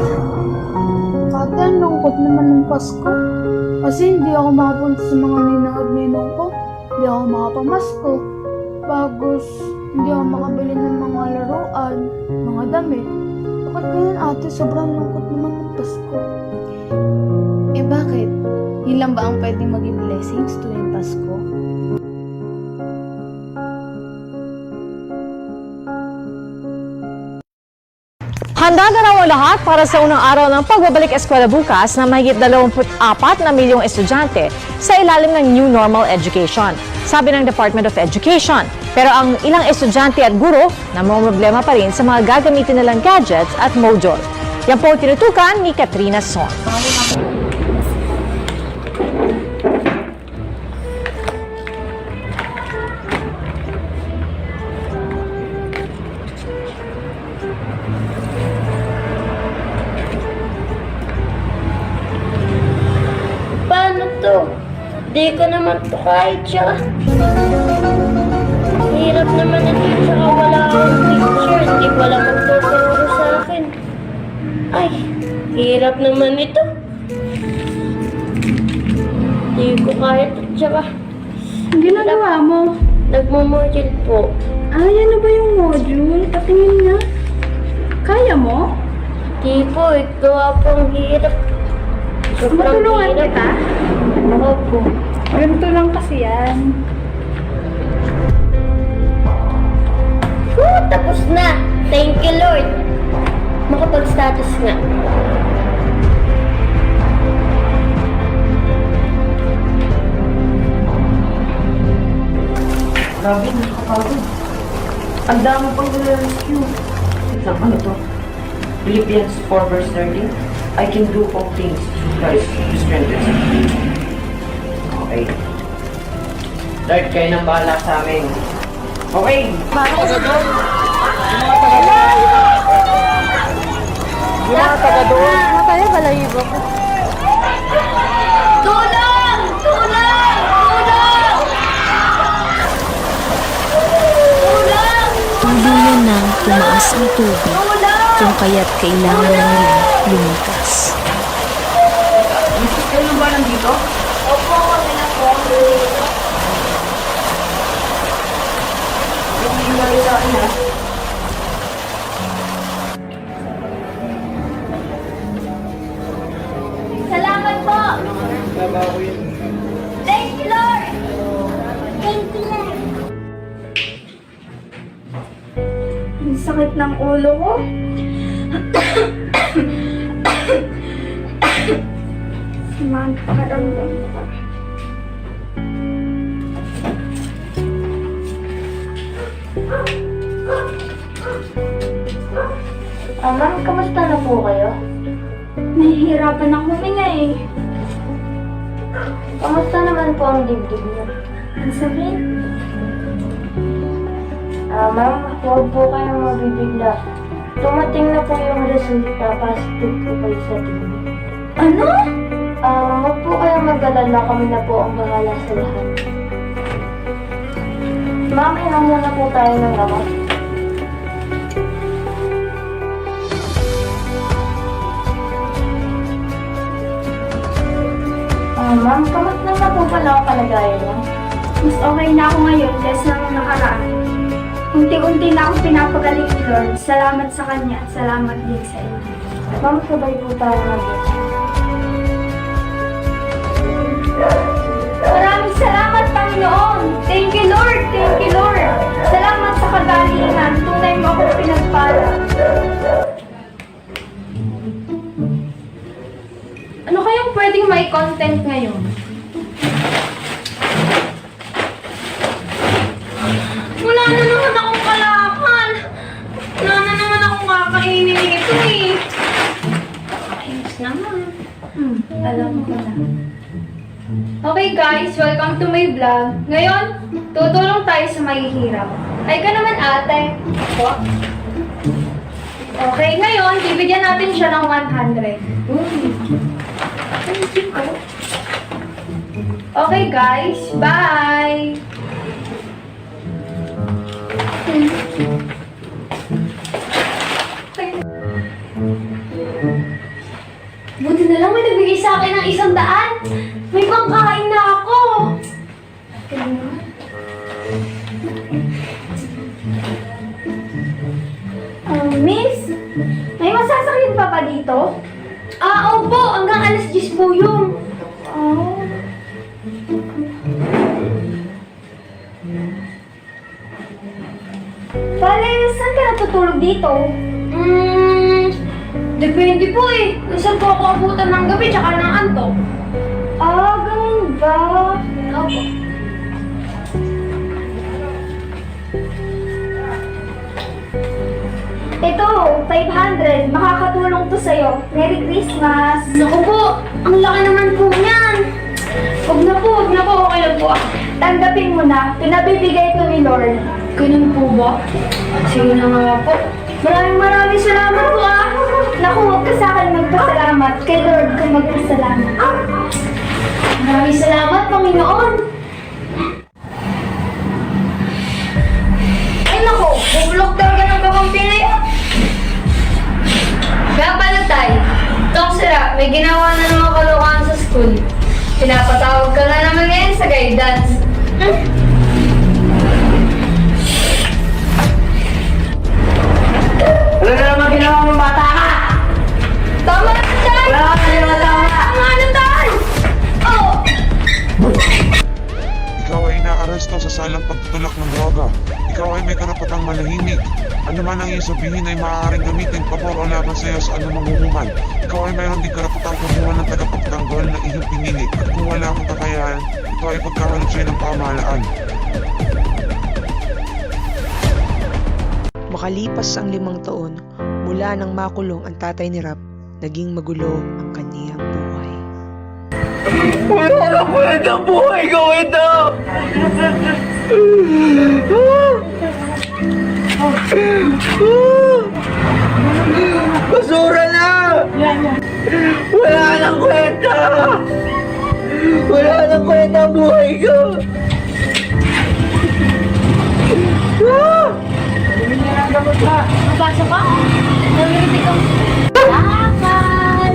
Ate, ang lungkot naman ng Pasko. Kasi hindi ako makapunta sa mga ninang ko. Hindi ako makapamasko. Bagos, hindi ako makabili ng mga laruan, mga damit. Bakit ganyan ate? Sobrang lungkot naman ng Pasko. Eh bakit? Yun lang ba ang pwedeng maging blessings tuwing Pasko? Handa na raw ang lahat para sa unang araw ng pagbabalik eskwela bukas na mahigit 24 na milyong estudyante sa ilalim ng New Normal Education, sabi ng Department of Education. Pero ang ilang estudyante at guro na may problema pa rin sa mga gagamitin nilang gadgets at module. Yan po tinutukan ni Katrina Son. Paano to? Di ko naman to kahit siya. Hirap naman ito tsaka wala akong picture. Hindi wala magtuturo sa akin. Ay, hirap naman ito. Di ko kahit at tsaka. Ang ginagawa mo? Nagmumodule po. Ay, ano ba yung module? Patingin nga. Kaya mo? Di po, gawa pang hirap. Sobrang Matulungan hirap. kita? Opo. Ganito lang kasi yan. Tapos na. Thank you, Lord. Makapag-status nga. Grabe, nakakapagod. Ang dami pang nila-rescue. Wait lang, ano to? Philippians 4 verse 13. I can do all things through Christ who strengthens me. Okay. Lord, kayo nang bahala sa amin. Okay. Tulong! Tulong! Tulong! Tulong! Dulo nang tumaas ang tubig kung kaya't kailangan nilang lumikas. Kayo ba nandito? Opo, kami na po. Hindi mo rin sa akin, ha? Salamat po! Thank you, Lord! Thank you, Lord! Ang sakit ng ulo ko. Samahan pakaramdam ko. Ma'am, kamusta na po kayo? Nahihirapan ako huminga eh. Kamusta naman po ang dibdib niyo? Ang sakit. Ma'am, huwag po kayong mabibigla. Tumating na po yung resulta, positive po kayo sa TB. Ano? Huwag po kayong mag-alala, kami na po ang bahala sa lahat. Ma'am, inom muna po tayo ng gamot. Ma'am, kamusta na po pala ang kalagayan niyo? Mas okay na ako ngayon kaysa nung nakaraan. Unti-unti na akong pinapagaling ni Lord. Salamat sa Kanya. Salamat din sa inyo. Ma'am, sabay po tayo mag-isa. Maraming salamat, Panginoon! Thank you, Lord! Thank you, Lord! Salamat sa kagalingan. Tunay mo akong pinagpala. Ano kayang pwedeng may content ngayon? Wala na naman akong kalakal. Wala na naman akong kakainin nito eh. Kakainis naman. Alam ko na. Okay guys, welcome to my vlog. Ngayon, tutulong tayo sa mahihirap. Ay ka naman ate. Ako? Okay, ngayon, bibigyan natin siya ng 100. Okay guys, bye! Buti na lang may nagbigay sa akin ng 100. May pangkain na ako. Miss, may masasakyan pa ba dito? Opo. Hanggang alas 10 po yung. Bale, saan ka natutulog dito? Depende po eh. Saan po ako abutan ng gabi tsaka ng antok? Ganun ba? Opo. Ito, 500. Makakatulong to sa'yo. Merry Christmas! Naku po! Ang laki naman po niyan! Huwag na po. Okay lang po. Tanggapin mo na. Pinabibigay ito ni Lord. Ganun po ba? Sige na nga po. Maraming salamat po Naku, huwag ka sa akin magpasalamat. Kay Lord ka magpasalamat. Maraming salamat, Panginoon. Ay naku, bubulok talaga ng kapampi na yun. Kaya pala tayo, itong sira, may ginawa na naman kalokohan sa school. Pinapatawag ka na naman ngayon sa guidance. Ano na naman ginawa mo, bata ka? Tama na tayo! Wala ka na tama! Tama na tayo! Oh! Ikaw ay inaaresto sa salang pagtutulak ng droga. Ikaw ay may karapatang manahimik. Ano man ang iyong sabihin ay maaaring gamitin pabor o laban sa iyo sa anumang hukuman. Ikaw ay mayroon din karapatang kumuha ng tagapagtanggol na iyong pinili. At kung wala kang kakayahan, ito ay pagkahalap sa'yo ng pamahalaan. Makalipas ang 5 taon, mula nang makulong ang tatay ni Rap, naging magulo ang kaniyang buhay. Wala na pwede ang buhay ko ito! Basura na! Wala nang kwenta! Wala nang kwenta ang buhay ko! Mabasa ka? Narinig ang lakal!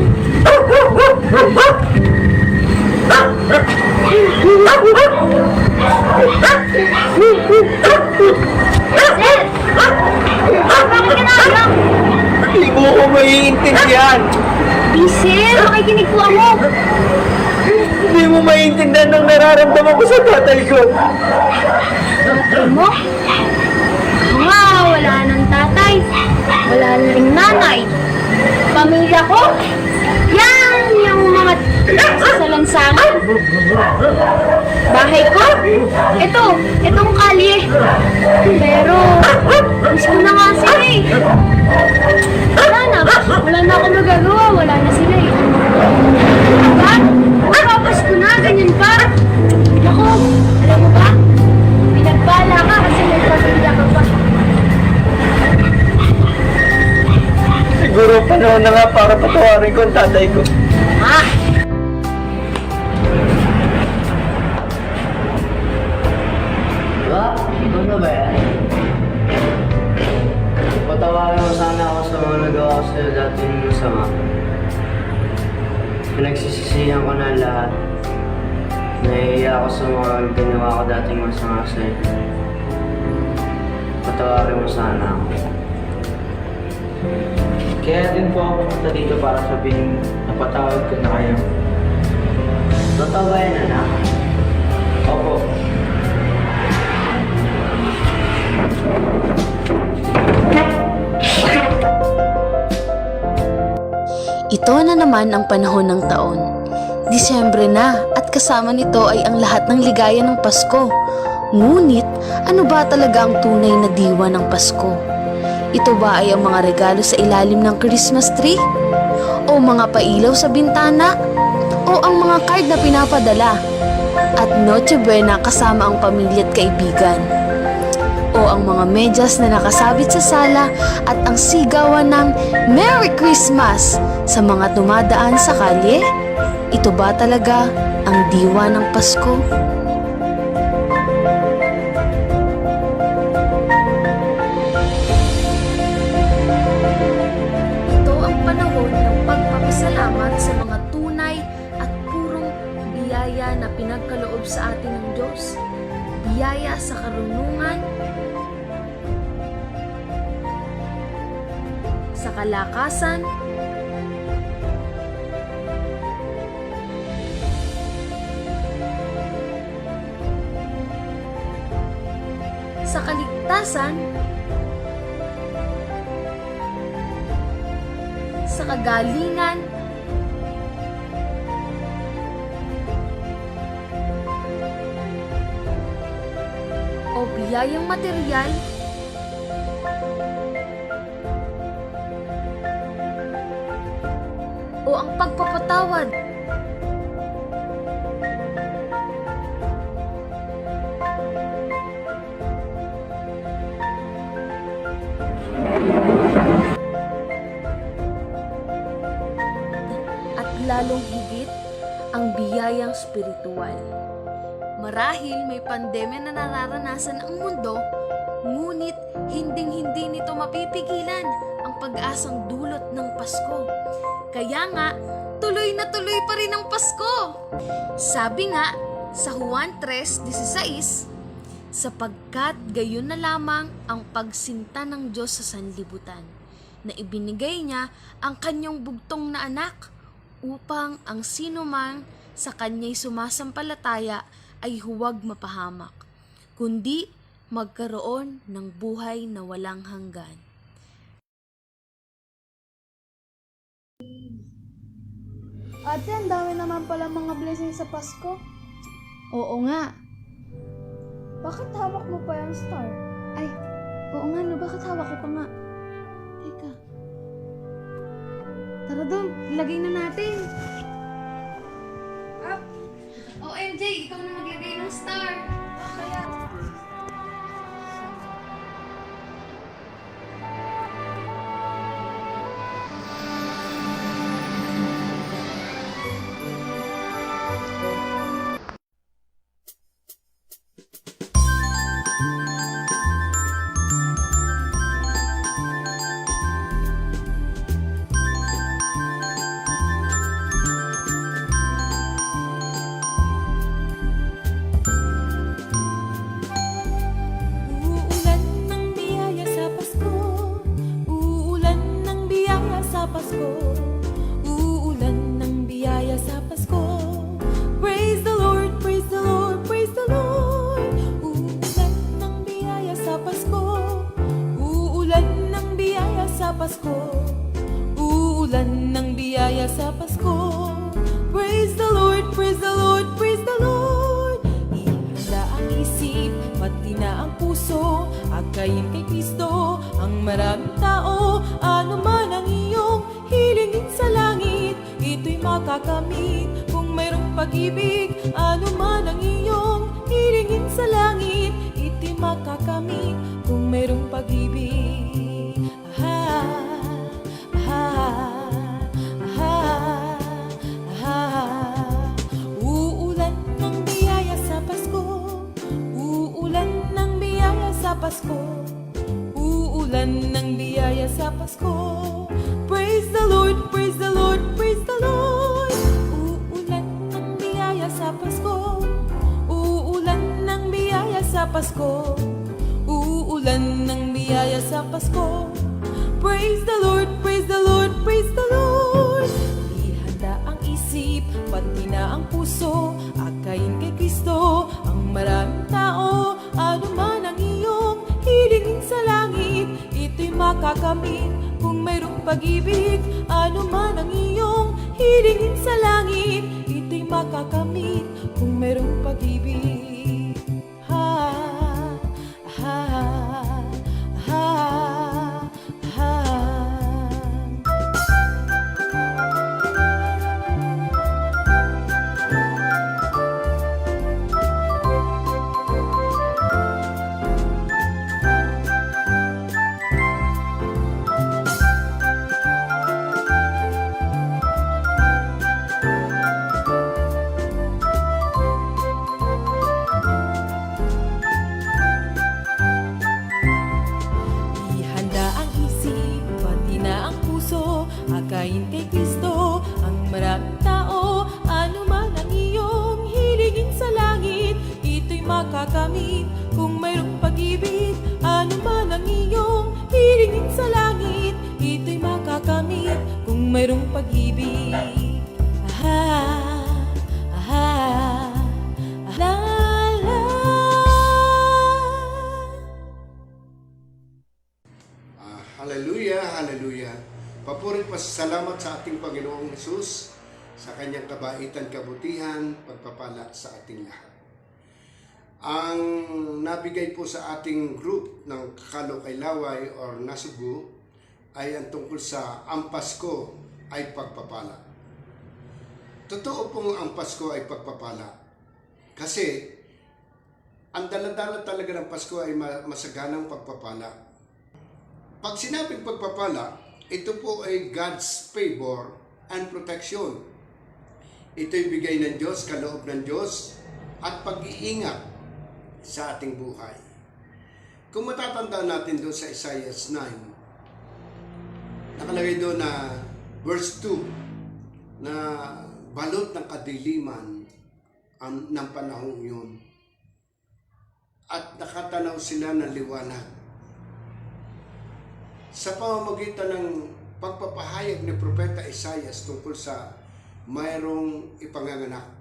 Sir! Bakit ka naiyak? Hindi mo ko maiintindihan! Sir, makikinig po ako! Hindi mo maiintindihan ang nararamdaman ko sa tatay ko! Tatay mo? Nga, wala nang tatay. Wala na rin nanay. Pamilya ko? Yan, yung mga sasalansangan. Bahay ko? Itong kalye. Pero, miss ko na nga sila eh. Wala na ako magagawa. Wala na sila eh. Ba? Papas ko na, ganyan pa. Ako, alam mo ba? Pinagbala ka kasi may pamilya ka pa. Siguro panahon na nga para patawarin ko ang tatay ko. Ikaw na ba yan? Patawarin mo sana ako sa mga nagawa ko sa'yo dati ng masama. Pinagsisisihan ko na lahat. Nahihiya ako sa mga ginawa ko dating masama sa'yo. Patawarin mo sana ako. Kaya din po ako pumunta dito para sabihin na patawad ko na kayo. Totoo ba yan, anak? Opo. Ito na naman ang panahon ng taon. Disyembre na at kasama nito ay ang lahat ng ligaya ng Pasko. Ngunit, ano ba talaga ang tunay na diwa ng Pasko? Ito ba ay ang mga regalo sa ilalim ng Christmas tree? O mga pailaw sa bintana? O ang mga card na pinapadala? At Noche Buena kasama ang pamilya at kaibigan? O ang mga medyas na nakasabit sa sala at ang sigawan ng Merry Christmas sa mga dumadaan sa kalye? Ito ba talaga ang diwa ng Pasko? Ito ang panahon ng sa atin ng Diyos, biyaya sa karunungan, sa kalakasan, sa kaligtasan, sa kagalingan, o biyayang material, o ang pagpapatawad. At lalong higit ang biyayang spiritual. Marahil may pandemya na nararanasan ang mundo, ngunit hinding-hindi nito mapipigilan ang pag-asang dulot ng Pasko. Kaya nga, tuloy na tuloy pa rin ang Pasko. Sabi nga sa Juan 3:16, sapagkat gayon na lamang ang pagsinta ng Diyos sa sanlibutan, na ibinigay niya ang kanyang bugtong na anak, upang ang sinumang sa kanya'y sumasampalataya ay huwag mapahamak, kundi magkaroon ng buhay na walang hanggan. Ate, ang dami naman pala mga blessings sa Pasko. Oo nga. Bakit hawak mo pa yung star? Ay, oo nga no, bakit hawak ko pa nga? Teka. Tara doon, ilagay na natin. OMG, ikaw na maglagay ng star. Uulan ng biyaya sa Pasko. Uulan ng biyaya sa Pasko. Uulan ng biyaya sa Pasko. Praise the Lord, praise the Lord, praise the Lord. Uulan ng biyaya sa Pasko. Uulan ng biyaya sa Pasko. Uulan ng biyaya sa Pasko. Praise the Lord, praise the Lord, praise the Lord. Ihanda ang isip, pati na ang puso, agayin kay Kristo ang maraming tao. Ano man ang iyong hilingin sa langit, ito'y makakamit kung mayroong pag-ibig. Ano man ang iyong hilingin sa langit, ito'y makakamit kung mayroong pag-ibig. Uulan ng biyaya sa Pasko. Uulan ng biyaya sa Pasko. Uulan ng biyaya sa Pasko. Praise the Lord, praise the Lord, praise the Lord. Uulan ng biyaya sa Pasko. Uulan ng biyaya sa Pasko. Uulan ng biyaya sa Pasko. Praise the Lord, praise the Lord, praise the Lord. Ihanda ang isip, pati na ang puso, akayin kay Kristo ang maraming tao. Ano man ang iyong hilingin sa langit, ito'y makakamit kung mayroong pag-ibig. Ano man ang iyong hilingin sa langit, ito'y makakamit kung mayroong pag-ibig. Ihanda ang isip, pati na ang puso, akayin kay Kristo ang maraming tao. Ano man ang iyong hilingin sa langit, mayroong pag-ibig. Ah, ah, la, la. Hallelujah, hallelujah. Papuri pa salamat sa ating Panginoong Hesus sa kanyang kabaitan, kabutihan, pagpapala sa ating lahat. Ang nabigay po sa ating group ng Kalokaylaway or Nasugu ay ang tungkol sa ang Pasko ay pagpapala. Totoo pong ang Pasko ay pagpapala. Kasi ang daladala talaga ng Pasko ay masaganang pagpapala. Pag sinabing pagpapala, ito po ay God's favor and protection. Ito'y bigay ng Diyos, kaloob ng Diyos, at pag-iingat sa ating buhay. Kung matatandaan natin doon sa Isaiah 9, nakalagay doon na verse 2, na balot ng kadiliman ng panahong yun. At nakatanaw sila ng liwanag. Sa pamamagitan ng pagpapahayag ni Propeta Isaiah tungkol sa mayroong ipanganganak.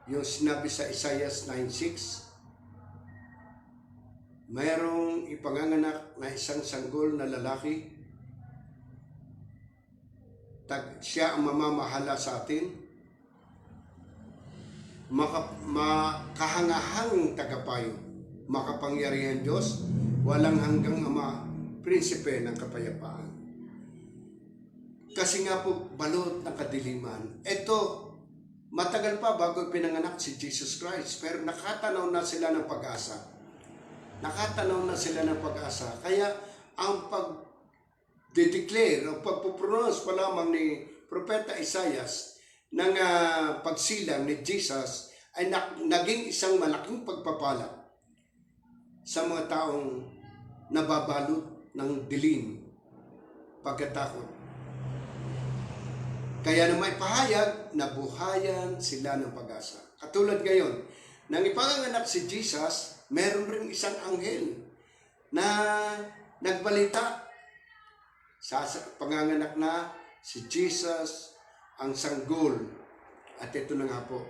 Yung sinabi sa Isaiah 9:6, mayroong ipanganganak na isang sanggol na lalaki. Siya ang mamamahala sa atin. Makahangahang tagapayo, makapangyarihan Diyos, walang hanggang Ama, prinsipe ng kapayapaan. Kasi nga po, balot ng kadiliman. Ito, matagal pa bago pinanganak si Jesus Christ, pero nakatanaw na sila ng pag-asa. Nakatanaw na sila ng pag-asa. Kaya, ang pag-declare o pagpupronounce pa lamang ni Propeta Isaiah ng pagsilang ni Jesus ay naging isang malaking pagpapala sa mga taong nababalot ng dilim, pagkatakot. Kaya na may pahayag, nabuhayan sila ng pag-asa. Katulad ngayon, nang ipanganak si Jesus, meron rin isang anghel na nagbalita sa panganganak na si Jesus ang sanggol. At ito na nga po,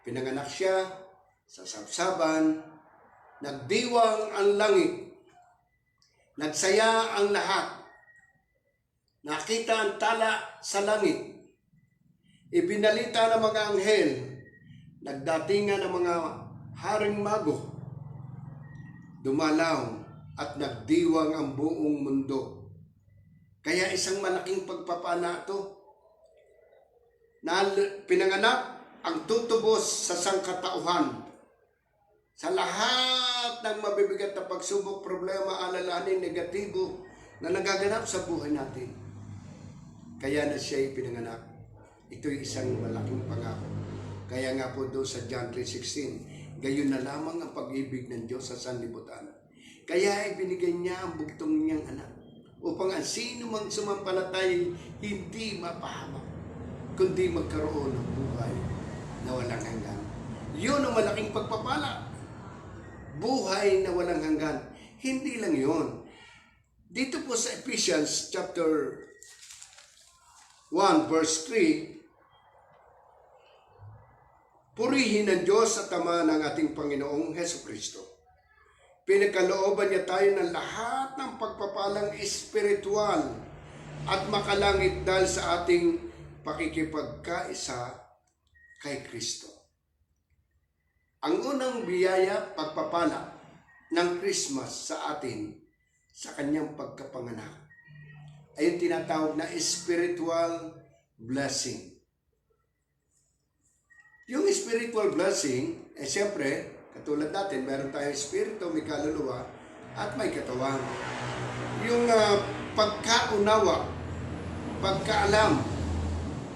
pinanganak siya sa sabsaban, nagdiwang ang langit, nagsaya ang lahat. Nakita ang tala sa langit. Ibinalita ng mga anghel. Nagdatingan ng mga haring mago. Dumalaw at nagdiwang ang buong mundo. Kaya isang malaking pagpapala ito. Na pinanganak ang tutubos sa sangkatauhan. Sa lahat ng mabibigat na pagsubok, problema, alalahanin, negatibo na nagaganap sa buhay natin. Kaya na siya pinanganak. Ito'y isang malaking pangako. Kaya nga po doon sa John 3:16, gayon na lamang ang pag-ibig ng Diyos sa sanlibutan. Kaya ay binigay niya ang bugtong niyang anak upang ang sino mang sumampalatay hindi mapahamak, kundi magkaroon ng buhay na walang hanggan. Yun ang malaking pagpapala. Buhay na walang hanggan. Hindi lang yun. Dito po sa Ephesians chapter 1 verse 3, purihin ng Diyos at Ama ng ating Panginoong Hesukristo. Pinagkalooban niya tayo ng lahat ng pagpapalang espiritual at makalangit dahil sa ating pakikipagkaisa kay Kristo. Ang unang biyaya, pagpapala ng Christmas sa atin sa kanyang pagkapanganak ay yung tinatawag na spiritual blessing. Yung spiritual blessing, siyempre, katulad natin, meron tayong espiritu, may kaluluwa, at may katawan. Yung pagkaunawa, pagkaalam,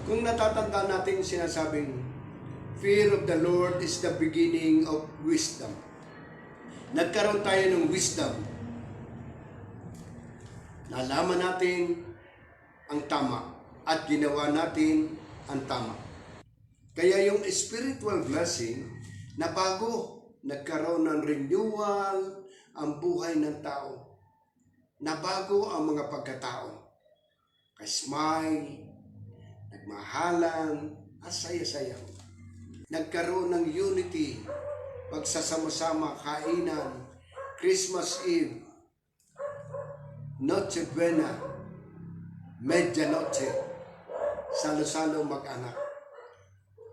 kung natatandaan natin yung sinasabing, fear of the Lord is the beginning of wisdom. Nagkaroon tayo ng wisdom. Nalaman natin ang tama at ginawa natin ang tama. Kaya yung spiritual blessing na bago nagkaroon ng renewal ang buhay ng tao, na bago ang mga pagkatao. Ka-smile, nagmahalan, at saya-sayang. Nagkaroon ng unity, pagsasama-sama, kainan, Christmas Eve, Noche Buena, Medianoche, salo-salo mag-anak.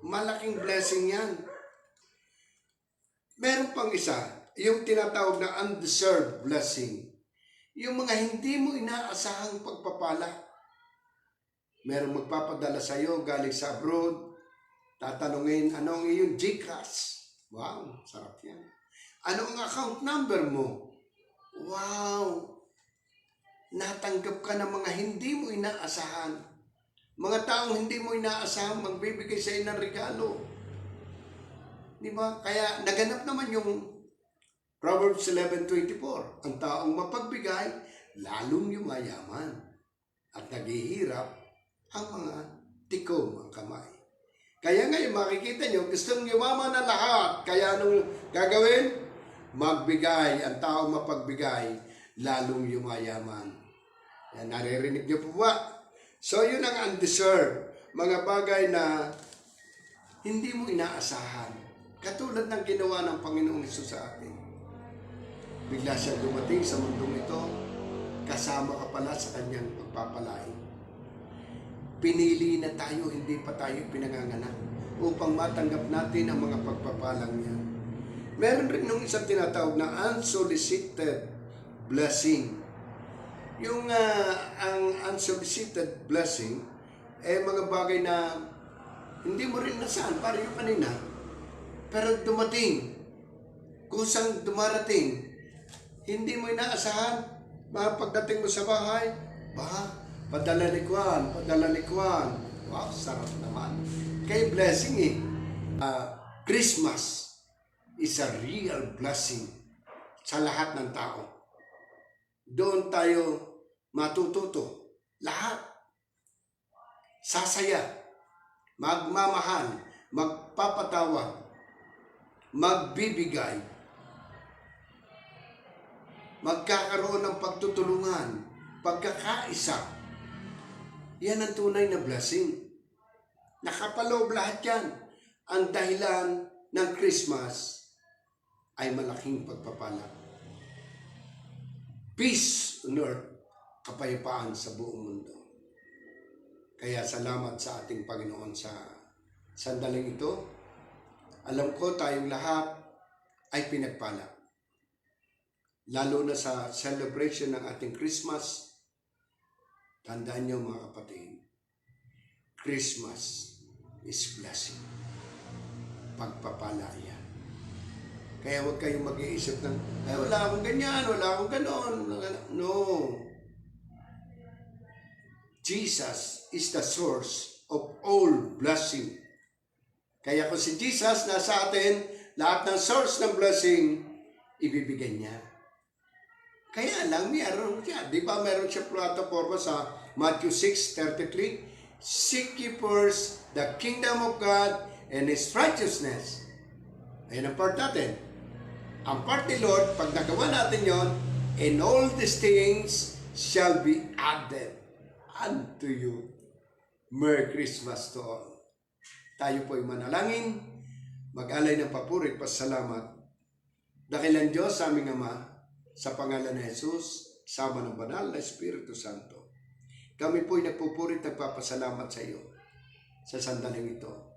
Malaking blessing yan. Meron pang isa, yung tinatawag na undeserved blessing. Yung mga hindi mo inaasahang pagpapala. Merong magpapadala sa iyo galing sa abroad, tatanungin, anong iyong GCash? Wow, sarap yan. Ano ang account number mo? Wow, natanggap ka ng mga hindi mo inaasahan. Mga taong hindi mo inaasahan magbibigay sa iyo ng regalo. Di ba? Kaya naganap naman yung Proverbs 11:24. Ang taong mapagbigay, lalong yumayaman. At naghihirap ang mga tikom ang kamay. Kaya ngayon makikita nyo, gustong yumaman na lahat. Kaya anong gagawin? Magbigay. Ang taong mapagbigay, lalong yumayaman. Yan, naririnig nyo po ba? So yun ang undeserved. Mga bagay na hindi mo inaasahan. Katulad ng ginawa ng Panginoong Hesus sa atin. Bigla siya dumating sa mundong ito, kasama ka pala sa kanyang pagpapalain. Pinili na tayo, hindi pa tayo pinanganganak upang matanggap natin ang mga pagpapalang niya. Meron rin nung isang tinatawag na unsolicited blessing. Yung ang unsolicited blessing, mga bagay na hindi mo rin nasaan, parang yung kanina. Pero dumating, kusang dumarating, hindi mo inaasahan, pagdating mo sa bahay, padala ni Kwan. Wow, sarap naman. Kaya blessing Christmas is a real blessing sa lahat ng tao. Doon tayo matututo. Lahat. Sasaya. Magmamahal. Magpapatawad. Magbibigay. Magkakaroon ng pagtutulungan. Pagkakaisa. Yan ang tunay na blessing. Nakapaloob lahat yan. Ang dahilan ng Christmas ay malaking pagpapala. Peace on earth, kapayapaan sa buong mundo. Kaya salamat sa ating Panginoon sa sandaling ito. Alam ko tayong lahat ay pinagpala. Lalo na sa celebration ng ating Christmas. Tandaan niyo mga kapatid, Christmas is blessing. Pagpapala yan. Kaya huwag kayong mag-iisip ng, wala akong ganyan, wala akong ganon. No. Jesus is the source of all blessing. Kaya kung si Jesus nasa atin, lahat ng source ng blessing, ibibigay niya. Kaya lang, meron siya. Di ba meron siya plataforma sa Matthew 6:33? Seek ye first the kingdom of God and His righteousness. Ayan ang part natin. Ang part ni Lord, pag nagawa natin yon, and all these things shall be added unto you. Merry Christmas to all. Tayo po'y manalangin, mag-alay ng papuri at pasalamat. Dakilang Diyos sa aming Ama, sa pangalan ni Jesus, sama ng banal na Espiritu Santo. Kami po'y nagpupuri at nagpapasalamat sa iyo sa sandaling ito.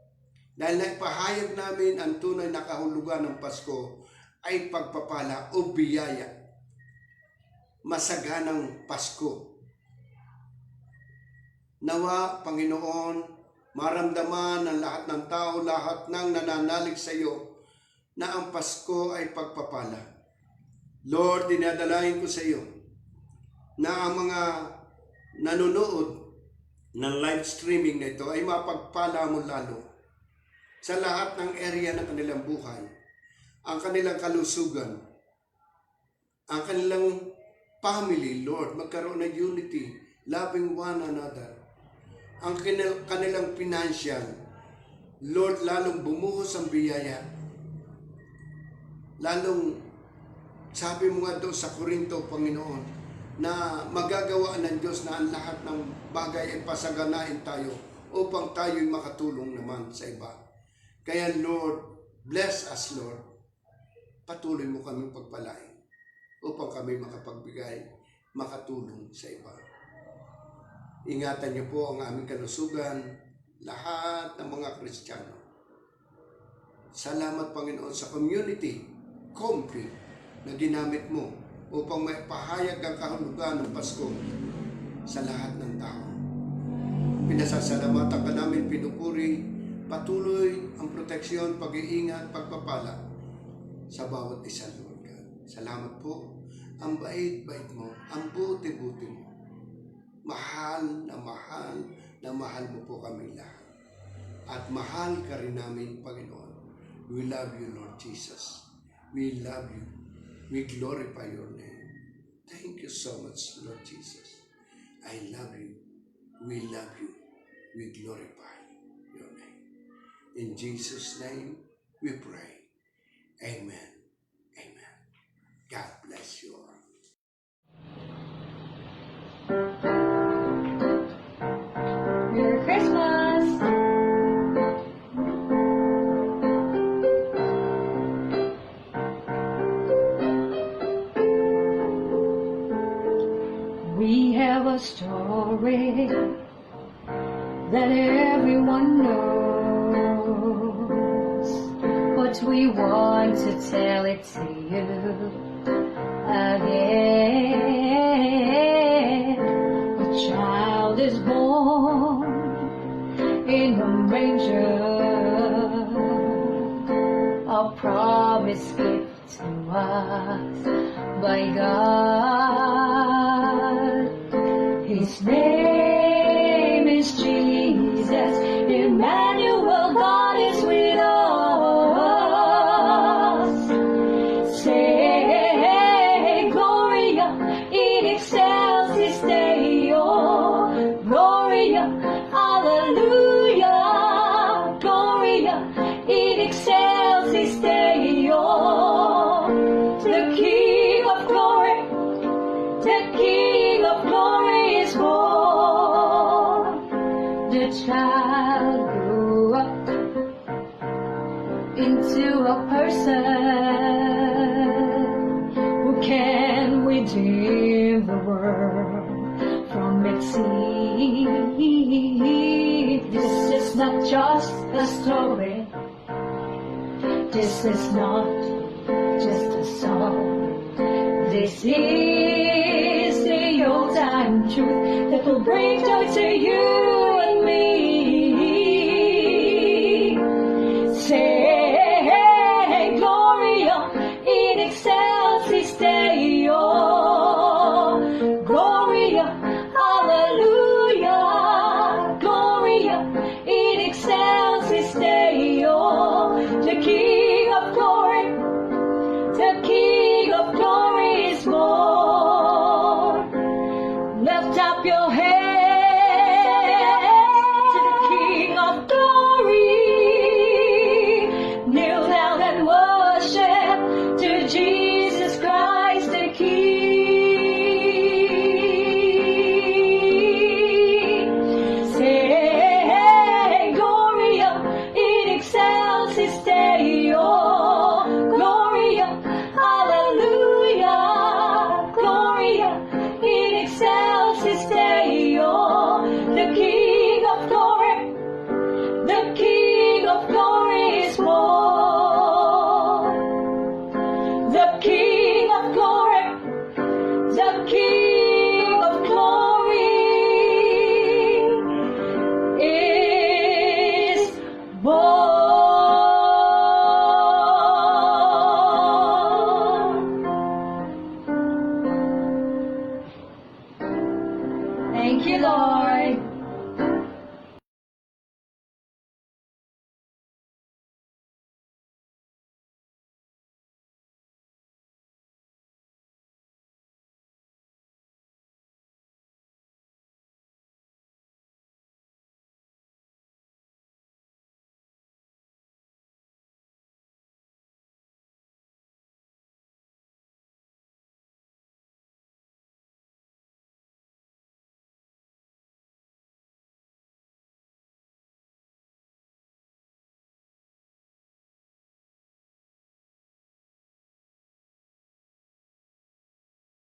Dahil naipahayag namin ang tunay na kahulugan ng Pasko ay pagpapala o biyaya. Masaganang Pasko. Nawa, Panginoon, maramdaman ng lahat ng tao, lahat ng nananalig sa iyo na ang Pasko ay pagpapala. Lord, dinadalahin ko sa iyo na ang mga nanonood ng live streaming na ito ay mapagpala mo lalo sa lahat ng area ng kanilang buhay, ang kanilang kalusugan, ang kanilang family, Lord, magkaroon ng unity, loving one another, ang kanilang financial, Lord, lalong bumuhos ang biyaya, lalong sabi mo nga doon sa Korinto, Panginoon, na magagawa ng Diyos na ang lahat ng bagay ay pasaganain tayo upang tayo'y makatulong naman sa iba. Kaya Lord, bless us Lord. Patuloy mo kaming pagpalain upang kami makapagbigay, makatulong sa iba. Ingatan niyo po ang aming kalusugan, lahat ng mga Kristiyano. Salamat Panginoon sa community, complete, na ginamit mo upang maipahayag ang kahulugan ng Pasko sa lahat ng tao. Pinasasalamatan ka namin, pinupuri, patuloy ang proteksyon, pag-iingat, pagpapala sa bawat isa, Lord God. Salamat po. Ang bait-bait mo, ang buti-buti mo. Mahal na mahal na mahal mo po kami lahat. At mahal ka rin namin, Panginoon. We love you, Lord Jesus. We love you. We glorify your name. Thank you so much, Lord Jesus. I love you. We love you. We glorify your name. In Jesus' name, we pray. Amen. Amen. God bless you all. Merry Christmas! We have a story that everyone knows, but we want to tell it to you again. A child is born in a manger, a promise gift to us by God. His name is Jesus, Emmanuel, God is with us. Say, Gloria in excelsis Deo, Gloria, Hallelujah, Gloria in excelsis Deo. The King of glory, the King of glory is born. The child grew up into a person who can redeem the world from its sin. This is not just a story. This is not just a song. This is the old time truth that will bring joy to you.